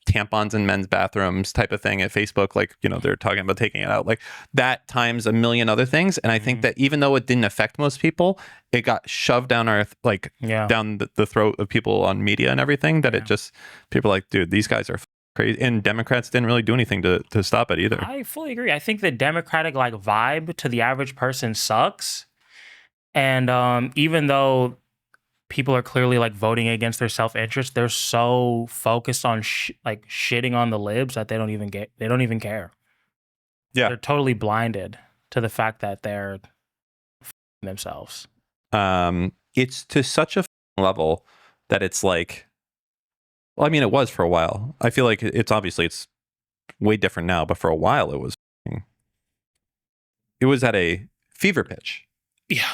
tampons in men's bathrooms type of thing at Facebook. Like, you know, they're talking about taking it out, like that times a million other things. And I think that even though it didn't affect most people, it got shoved down our down the throat of people on media and everything. That it just people are like, dude, these guys are crazy. And Democrats didn't really do anything to stop it either. I fully agree. I think the Democratic like vibe to the average person sucks. And even though people are clearly like voting against their self-interest, they're so focused on shitting on the libs that they don't even care. Yeah. They're totally blinded to the fact that they're themselves. It's to such a level that it's like, well, I mean, it was for a while. I feel like it's way different now, but for a while it was at a fever pitch. Yeah.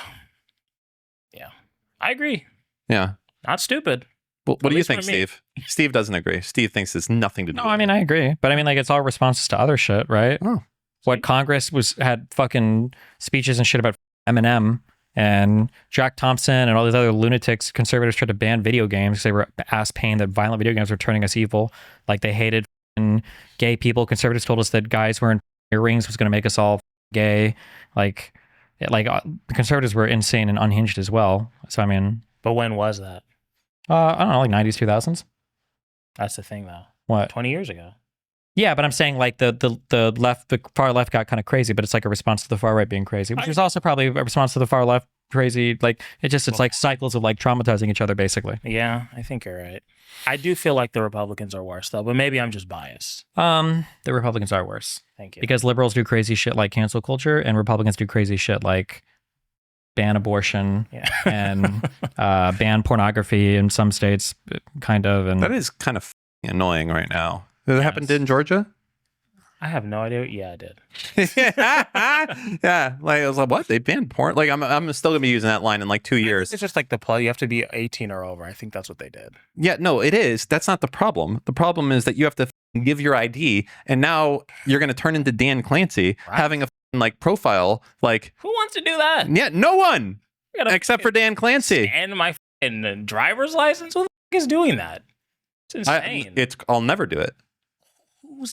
I agree. Yeah. Not stupid. Well, what do you think, Steve? Steve doesn't agree. Steve thinks it's nothing to do. No, I mean, I agree. But I mean, like, it's all responses to other shit, right? Oh. What Congress had fucking speeches and shit about Eminem and Jack Thompson and all these other lunatics. Conservatives tried to ban video games because they were ass pain that violent video games were turning us evil. Like, they hated gay people. Conservatives told us that guys wearing earrings was going to make us all gay. The conservatives were insane and unhinged as well. So, I mean... But when was that? I don't know, like 90s, 2000s? That's the thing, though. What? 20 years ago. Yeah, but I'm saying like the far left got kind of crazy, but it's like a response to the far right being crazy, which is also probably a response to the far left crazy. Like it's like cycles of like traumatizing each other, basically. Yeah, I think you're right. I do feel like the Republicans are worse though, but maybe I'm just biased. The Republicans are worse. Thank you. Because liberals do crazy shit like cancel culture, and Republicans do crazy shit like ban abortion and ban pornography in some states, kind of. And that is kind of annoying right now. Did it happen in Georgia? I have no idea. Yeah, I did. Yeah, like I was like, what? They banned porn? Like I'm still gonna be using that line in like 2 years. It's just like the play. You have to be 18 or over. I think that's what they did. Yeah, no, it is. That's not the problem. The problem is that you have to give your ID, and now you're gonna turn into Dan Clancy, having a like profile. Like, who wants to do that? Yeah, no one except for Dan Clancy. And my driver's license. Who the is doing that? It's insane. I'll never do it.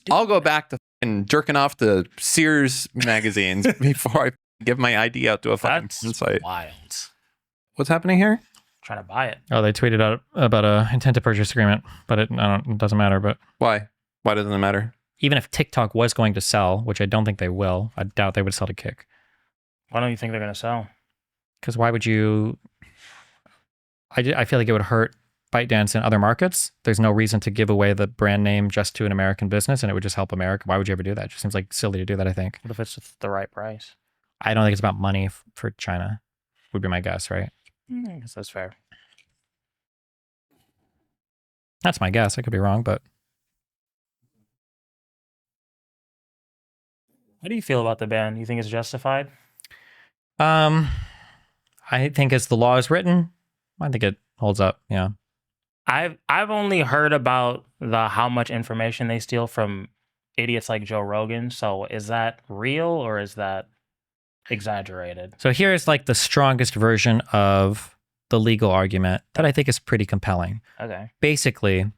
I'll go back to jerking off to Sears magazines before I give my ID out to a fucking porn site. Wild. What's happening here? Trying to buy it. Oh, they tweeted out about a intent to purchase agreement, but it doesn't matter. But why? Why doesn't it matter? Even if TikTok was going to sell, which I don't think they will, I doubt they would sell to Kick. Why don't you think they're going to sell? Because why would you? I feel like it would hurt ByteDance in other markets. There's no reason to give away the brand name just to an American business, and it would just help America. Why would you ever do that? It just seems like silly to do that, I think. What if it's the right price? I don't think it's about money for China, would be my guess, right? I guess that's fair. That's my guess. I could be wrong, but... How do you feel about the ban? You think it's justified? I think as the law is written, I think it holds up, yeah. I've only heard about how much information they steal from idiots like Joe Rogan. So is that real or is that exaggerated? So here's like the strongest version of the legal argument that I think is pretty compelling. Okay. Basically,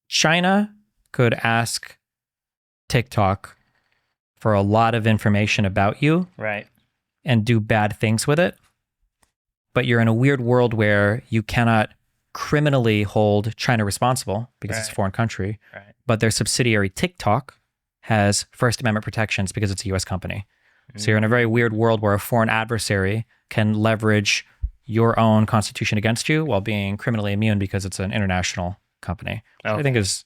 China could ask TikTok for a lot of information about you. Right. And do bad things with it. But you're in a weird world where you cannot criminally hold China responsible because it's a foreign country. Right. But their subsidiary TikTok has First Amendment protections because it's a US company. So you're in a very weird world where a foreign adversary can leverage your own constitution against you while being criminally immune because it's an international company. Okay. I think is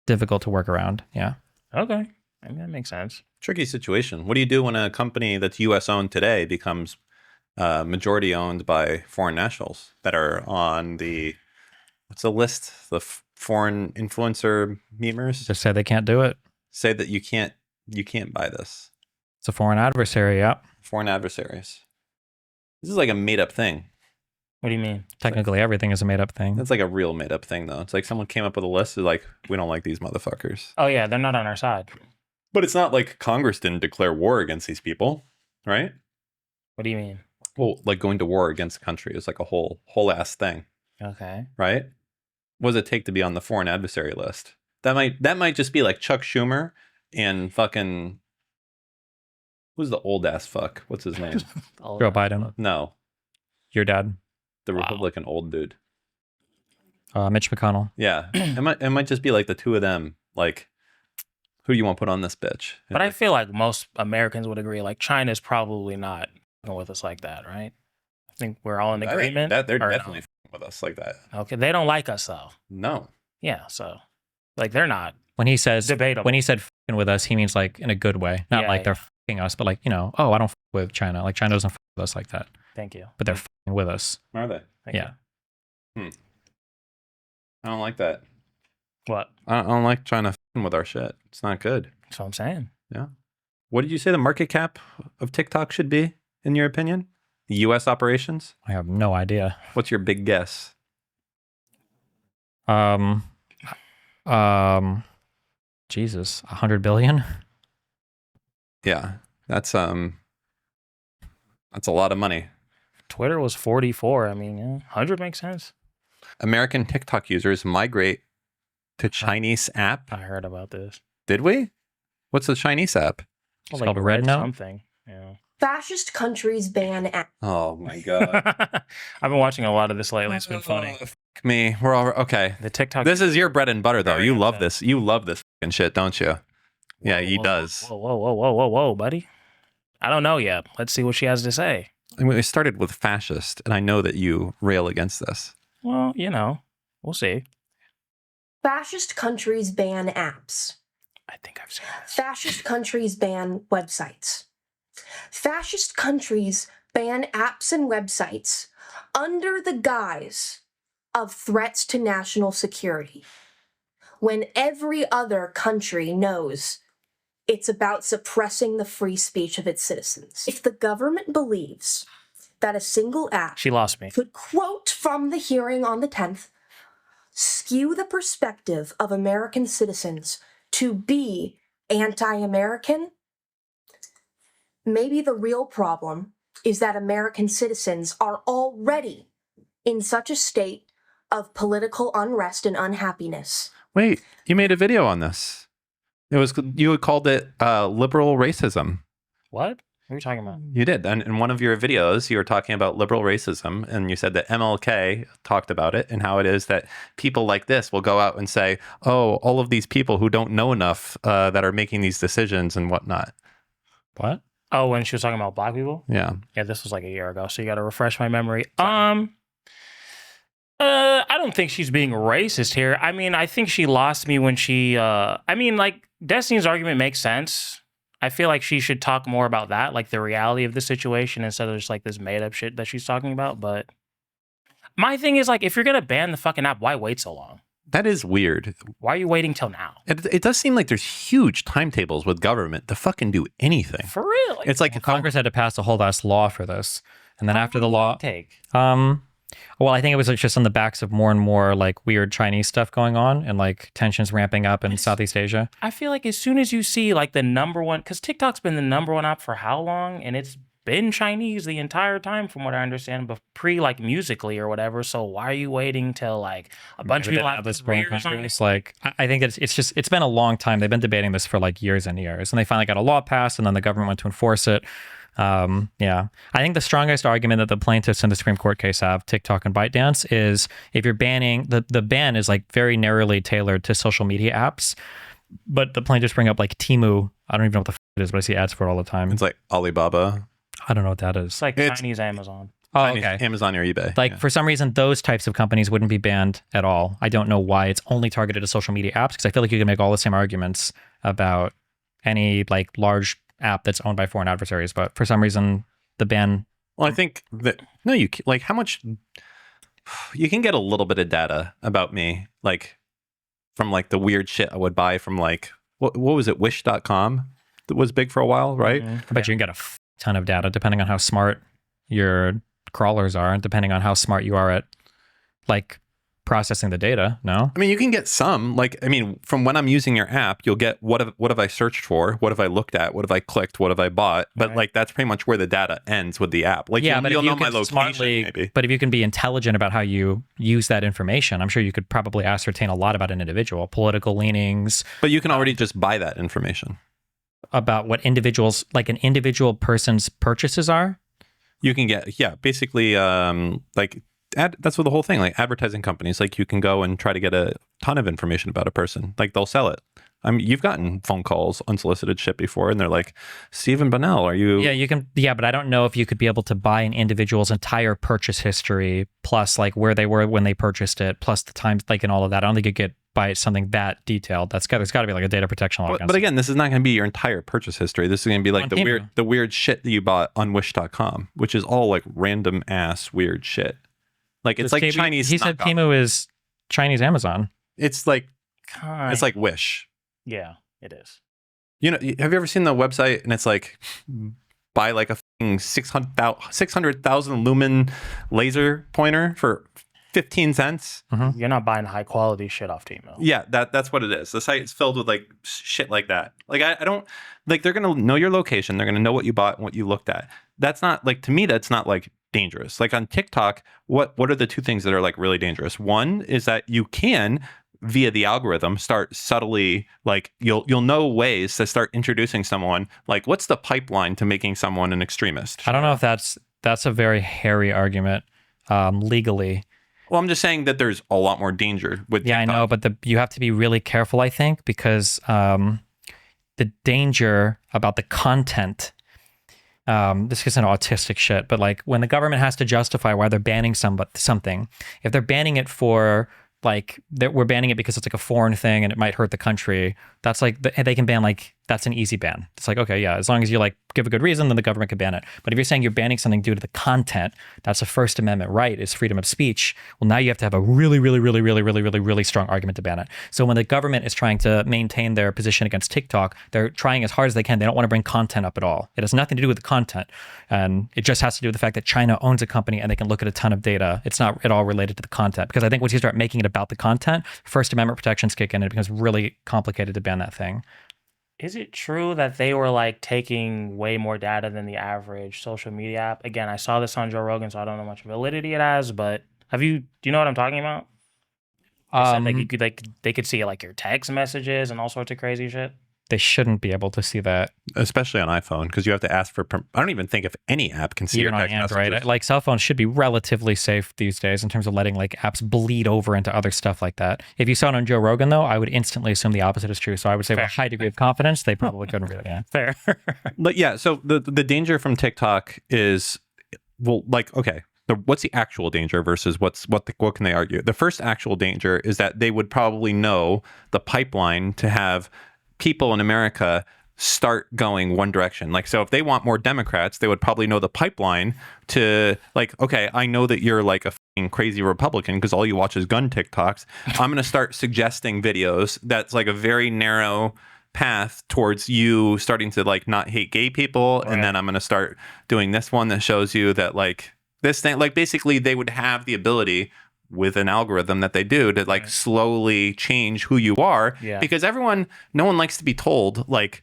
difficult to work around. Yeah. Okay. I mean, that makes sense. Tricky situation. What do you do when a company that's US owned today becomes majority owned by foreign nationals that are on the, what's the list? The foreign influencer memers? Just say they can't do it. Say that you can't buy this. It's a foreign adversary, yeah. Foreign adversaries. This is like a made up thing. What do you mean? Technically, everything is a made up thing. That's like a real made up thing, though. It's like someone came up with a list. They're like, we don't like these motherfuckers. Oh, yeah. They're not on our side. But it's not like Congress didn't declare war against these people, right? What do you mean? Well, like going to war against a country is like a whole ass thing. Okay. Right? What does it take to be on the foreign adversary list? That might just be like Chuck Schumer and fucking, who's the old ass fuck? What's his name? Joe Biden. No. Your dad. The Republican old dude. Mitch McConnell. Yeah. it might just be like the two of them. Like, who do you want to put on this bitch? But I feel like most Americans would agree, like China's probably not going with us like that, right? I think we're all in agreement. They're definitely with us like that. Okay, they don't like us though. No. Yeah, so like they're not. When he says debatable. When he said "fing with us," he means like in a good way, not like they're fucking us, but like, you know, oh, I don't with China. Like China doesn't with us like that. Thank you. But they're with us. Are they? Yeah. I don't like that. What? I don't like China with our shit. It's not good. That's what I'm saying. Yeah. What did you say the market cap of TikTok should be, in your opinion? U.S. operations? I have no idea. What's your big guess? Jesus, 100 billion? Yeah, that's a lot of money. Twitter was 44. I mean, 100 makes sense. American TikTok users migrate to Chinese app. I heard about this. Did we? What's the Chinese app? It's called Red Note. Something. Yeah. Fascist countries ban apps. Oh my god! I've been watching a lot of this lately. It's been funny. Me, we're all okay. The TikTok. This is your bread and butter, though. You love this. You love this and shit, don't you? Yeah, he Whoa, does. Whoa, buddy. I don't know yet. Let's see what she has to say. I mean, we started with fascist, and I know that you rail against this. Well, we'll see. Fascist countries ban apps. I think I've seen this. Fascist countries ban websites. Fascist countries ban apps and websites under the guise of threats to national security, when every other country knows it's about suppressing the free speech of its citizens. If the government believes that a single app She lost me. could, quote from the hearing on the 10th, skew the perspective of American citizens to be anti-American, maybe the real problem is that American citizens are already in such a state of political unrest and unhappiness. Wait, you made a video on this. You had called it liberal racism. What? What are you talking about? You did. And in one of your videos, you were talking about liberal racism, and you said that MLK talked about it and how it is that people like this will go out and say, oh, all of these people who don't know enough that are making these decisions and whatnot. What? Oh, when she was talking about black people? Yeah. Yeah, this was like a year ago, so you got to refresh my memory. I don't think she's being racist here. I mean, I think she lost me when she, Destiny's argument makes sense. I feel like she should talk more about that, like the reality of the situation instead of just like this made up shit that she's talking about. But my thing is like, if you're going to ban the fucking app, why wait so long? That is weird. Why are you waiting till now? It does seem like there's huge timetables with government to fucking do anything. For real? It's like Congress had to pass a whole ass law for this. And then after the law, take? Well, I think it was just on the backs of more and more like weird Chinese stuff going on and like tensions ramping up in Southeast Asia. I feel like as soon as you see like the number one, because TikTok's been the number one app for how long? And it's been Chinese the entire time, from what I understand, but like Musically or whatever. So why are you waiting till like a bunch of people have this careers on it? It's like, I think that it's been a long time. They've been debating this for like years and years, and they finally got a law passed, and then the government went to enforce it. I think the strongest argument that the plaintiffs in the Supreme Court case have, TikTok and ByteDance, is if you're banning, the ban is like very narrowly tailored to social media apps, but the plaintiffs bring up like Temu. I don't even know what the it is, but I see ads for it all the time. It's like Alibaba. I don't know what that is. It's like Chinese Amazon. Oh, Chinese okay. Amazon or eBay. Like for some reason, those types of companies wouldn't be banned at all. I don't know why it's only targeted to social media apps, because I feel like you can make all the same arguments about any like large app that's owned by foreign adversaries, but for some reason the ban. Well, I think that like how much you can get a little bit of data about me, like from like the weird shit I would buy from like what was it, Wish.com that was big for a while, right? I bet you can get a ton of data depending on how smart your crawlers are, and depending on how smart you are at like processing the data. No, I mean, you can get some, like, I mean, from when I'm using your app, you'll get what have I searched for, what have I looked at, what have I clicked, what have I bought, but like that's pretty much where the data ends with the app. Like, yeah, you'll know my location maybe. But if you can be intelligent about how you use that information, I'm sure you could probably ascertain a lot about an individual, political leanings. But you can already just buy that information about what individuals, like an individual person's purchases are. You can get, yeah, basically like that's what the whole thing, like advertising companies, like you can go and try to get a ton of information about a person, like they'll sell it. I mean, you've gotten phone calls, unsolicited shit before, and they're like, Stephen Bonnell, are you? Yeah, you can. Yeah, but I don't know if you could be able to buy an individual's entire purchase history, plus like where they were when they purchased it, plus the times, like, and all of that. I don't think you could buy something that detailed. There's got to be like a data protection law. But again, this is not going to be your entire purchase history. This is going to be like the weird shit that you bought on Wish.com, which is all like random ass weird shit. Like it's like Chinese. He said Temu is Chinese Amazon. It's like it's like Wish. Yeah, it is. You know, have you ever seen the website and it's like buy like a 600,000 lumen laser pointer for 15 cents? Mm-hmm. You're not buying high quality shit off Temu. Yeah, that's what it is. The site is filled with like shit like that. Like I don't like, they're gonna know your location. They're gonna know what you bought and what you looked at. That's not like, to me, that's not like dangerous. Like on TikTok, what are the two things that are like really dangerous? One is that you can, via the algorithm, start subtly, like you'll know ways to start introducing someone, like what's the pipeline to making someone an extremist? I don't know if that's a very hairy argument legally. Well, I'm just saying that there's a lot more danger with Yeah, TikTok. I know, but you have to be really careful, I think, because the danger about the content. This isn't autistic shit, but like when the government has to justify why they're banning something, if they're banning it for like we're banning it because it's like a foreign thing and it might hurt the country, that's like they can ban like that's an easy ban. It's like, okay, yeah, as long as you like give a good reason, then the government can ban it. But if you're saying you're banning something due to the content, that's a First Amendment right, is freedom of speech. Well, now you have to have a really strong argument to ban it. So when the government is trying to maintain their position against TikTok, they're trying as hard as they can. They don't want to bring content up at all. It has nothing to do with the content. And it just has to do with the fact that China owns a company and they can look at a ton of data. It's not at all related to the content. Because I think once you start making it about the content, First Amendment protections kick in and it becomes really complicated to ban that thing. Is it true that they were like taking way more data than the average social media app? Again, I saw this on Joe Rogan, so I don't know how much validity it has, but do you know what I'm talking about? They said like you could they could see like your text messages and all sorts of crazy shit. They shouldn't be able to see that, especially on iPhone, because you have to ask for. I don't even think if any app can see even your on text Android. messages. Like cell phones should be relatively safe these days in terms of letting like apps bleed over into other stuff like that. If you saw it on Joe Rogan, though, I would instantly assume the opposite is true. So I would say with a high degree of confidence, they probably couldn't read it. Yeah, fair. But yeah, so the danger from TikTok is, well, like, okay, what's the actual danger versus what can they argue? The first actual danger is that they would probably know the pipeline to have people in America start going one direction. Like, so if they want more Democrats, they would probably know the pipeline to like, okay, I know that you're like a fucking crazy Republican because all you watch is gun TikToks. I'm going to start suggesting videos that's like a very narrow path towards you starting to like not hate gay people. Right. And then I'm going to start doing this one that shows you that like this thing, like basically they would have the ability with an algorithm that they do to like slowly change who you are. Yeah. Because no one likes to be told like,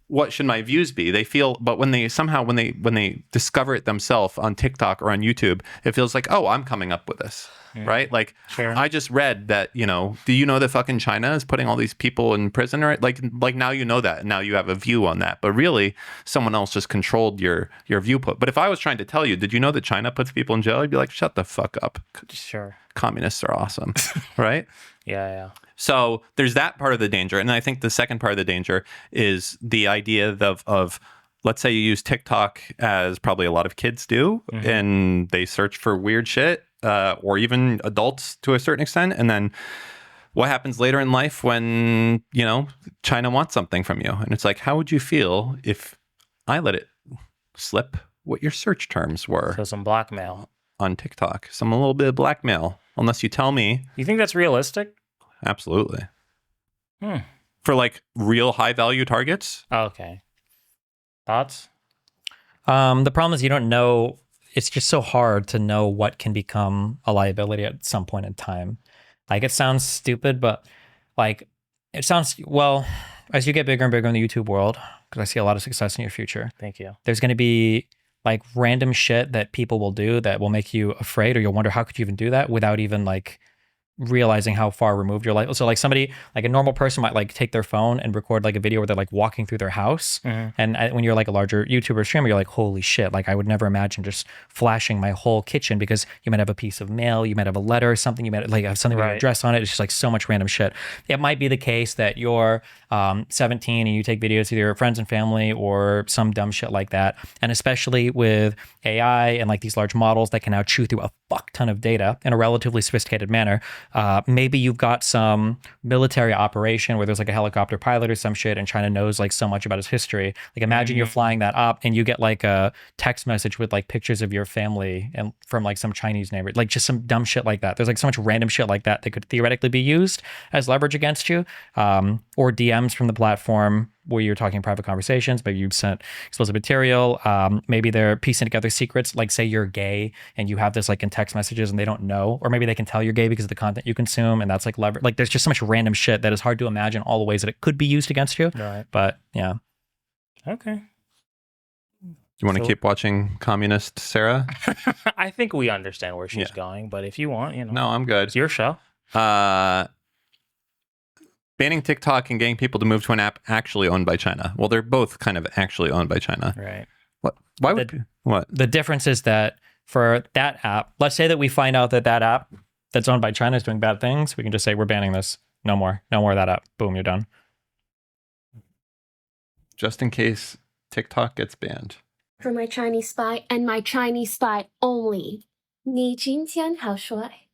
what should my views be? They feel, but when they discover it themselves on TikTok or on YouTube, it feels like, oh, I'm coming up with this, right? Like, sure. I just read that, do you know that fucking China is putting all these people in prison, right? Like now you know that, and now you have a view on that. But really, someone else just controlled your viewpoint. But if I was trying to tell you, did you know that China puts people in jail? I'd be like, shut the fuck up. Sure. Communists are awesome, right? Yeah. So there's that part of the danger. And I think the second part of the danger is the idea of let's say you use TikTok as probably a lot of kids do, and they search for weird shit, or even adults to a certain extent. And then what happens later in life when, China wants something from you? And it's like, how would you feel if I let it slip what your search terms were? So some blackmail. On TikTok. A little bit of blackmail. Unless you tell me. You think that's realistic? Absolutely. For like real high value targets. Okay. Thoughts? The problem is you don't know. It's just so hard to know what can become a liability at some point in time. Like, it sounds stupid, but like it sounds, well, as you get bigger and bigger in the YouTube world, because I see a lot of success in your future. Thank you. There's going to be like random shit that people will do that will make you afraid, or you'll wonder, how could you even do that without even like realizing how far removed you're like. So like somebody, like a normal person might like take their phone and record like a video where they're like walking through their house. And when you're like a larger YouTuber streamer, you're like, holy shit. Like I would never imagine just flashing my whole kitchen, because you might have a piece of mail, you might have a letter or something, you might like have something with an address on it. It's just like so much random shit. It might be the case that you're 17 and you take videos with your friends and family or some dumb shit like that. And especially with AI and like these large models that can now chew through a fuck ton of data in a relatively sophisticated manner. Maybe you've got some military operation where there's like a helicopter pilot or some shit, and China knows like so much about his history. Like imagine you're flying that up and you get like a text message with like pictures of your family and from like some Chinese neighbor, like just some dumb shit like that. There's like so much random shit like that that could theoretically be used as leverage against you, or DMs from the platform where you're talking private conversations, maybe you've sent explosive material. Maybe they're piecing together secrets, like say you're gay and you have this like in text messages and they don't know, or maybe they can tell you're gay because of the content you consume, and that's like leverage. Like there's just so much random shit that is hard to imagine all the ways that it could be used against you. Right. But yeah. Okay. You want to keep watching Communist Sarah? I think we understand where she's going, but if you want, No, I'm good. It's your show. Banning TikTok and getting people to move to an app actually owned by China. Well, they're both kind of actually owned by China. Right. What? Why would... What? The difference is that for that app, let's say that we find out that that app that's owned by China is doing bad things, we can just say we're banning this. No more of that app. Boom, you're done. Just in case TikTok gets banned. For my Chinese spy and my Chinese spy only. 你今天好帅，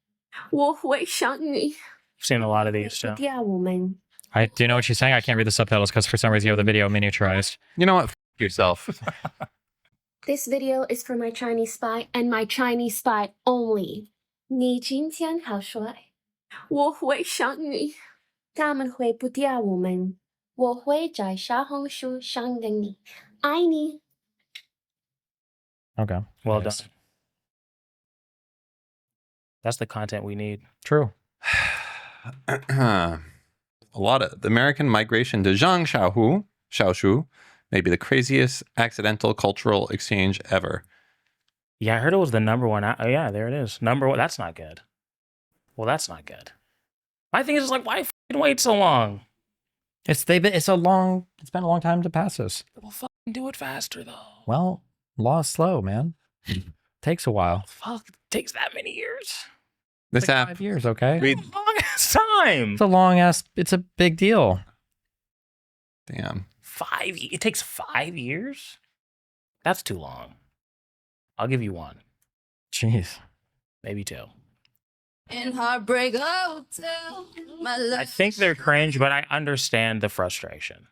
我会想你。 I've seen a lot of these too. 第二我们 Do you know what she's saying? I can't read the subtitles because for some reason you have the video miniaturized. You know what? F yourself. This video is for my Chinese spy and my Chinese spy only. 你今天好帅，我会想你。他们会不掉我们，我会在小红书上等你，爱你。 Okay. Well Nice. done. That's the content we need. True. A lot of the American migration to Shaoshu may be the craziest accidental cultural exchange ever. Yeah, I heard it was the number one. Oh, yeah, there it is. Number one. That's not good. Well, that's not good. My thing is like, why fucking wait so long? It's been a long time to pass this. Well, fucking do it faster though. Well, law is slow, man. Takes a while. Fuck, it takes that many years. This It's like app. 5 years, okay? Read. Long ass time. It's a long ass. It's a big deal. Damn. 5. It takes 5 years. That's too long. I'll give you 1, Jeez. maybe 2. In Heartbreak Hotel, my love. I think they're cringe, but I understand the frustration.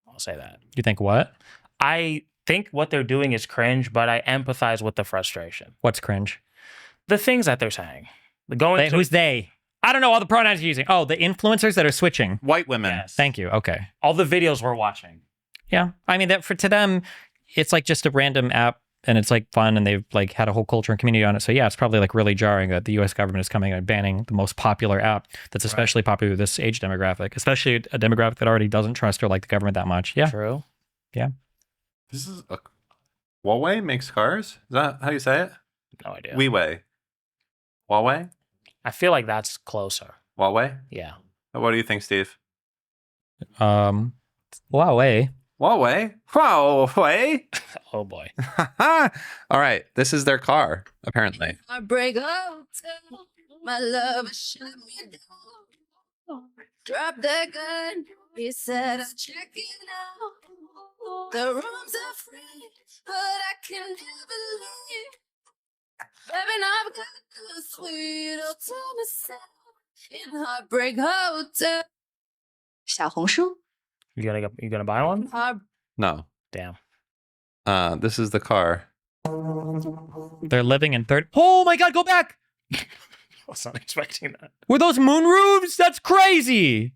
I'll say that. You think what? I think what they're doing is cringe, but I empathize with the frustration. What's cringe? The things that they're saying. Going to, Who's they? I don't know all the pronouns you're using. Oh, the influencers that are switching. White women. Yes. Thank you. Okay. All the videos we're watching. Yeah. I mean, to them, it's like just a random app and it's like fun and they've like had a whole culture and community on it. So yeah, it's probably like really jarring that the US government is coming and banning the most popular app that's especially popular with this age demographic, especially a demographic that already doesn't trust or like the government that much. Yeah. True. Yeah. This is a Huawei makes cars. Is that how you say it? No idea. Huawei. Huawei. I feel like that's closer. Huawei. Yeah. What do you think, Steve? Huawei. Huawei. Huawei. Oh boy. All right. This is their car, apparently. Heartbreak Hotel, my love shut me down. Drop that gun. He said, I'm checking out. The rooms are free, but I can never leave. Baby, I've got a sweet old to myself in Heartbreak Hotel. 小红书? You gonna buy one? No. Damn. This is the car. They're living in third. Oh my God, go back. I was not expecting that. Were those moon roofs? That's crazy.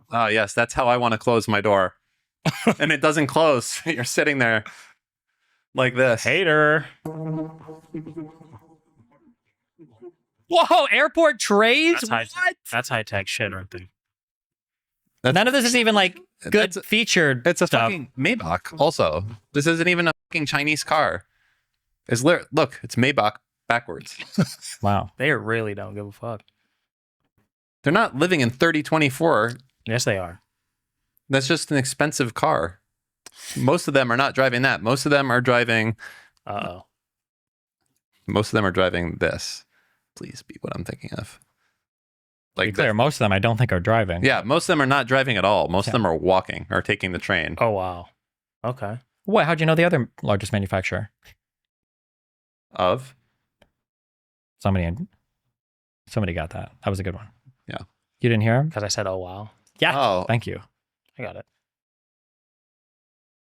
Oh, yes. That's how I want to close my door. And it doesn't close. You're sitting there like this. Hater. Whoa, airport trays? That's high tech shit right there. None of this is even like good featured. It's a stuff. fucking Maybach. Also, this isn't even a fucking Chinese car. Look, it's Maybach backwards. Wow. They really don't give a fuck. They're not living in 3024. Yes, they are. That's just an expensive car. Most of them are not driving that. Most of them are driving. Most of them are driving this. Please be what I'm thinking of. To be clear, most of them I don't think are driving. Yeah, most of them are not driving at all. Most of them are walking or taking the train. Oh wow. Okay. What? How'd you know the other largest manufacturer? Of? Somebody got that. That was a good one. Yeah. You didn't hear him? Because I said, oh wow. Yeah. Oh. Thank you. I got it.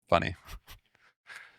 Funny.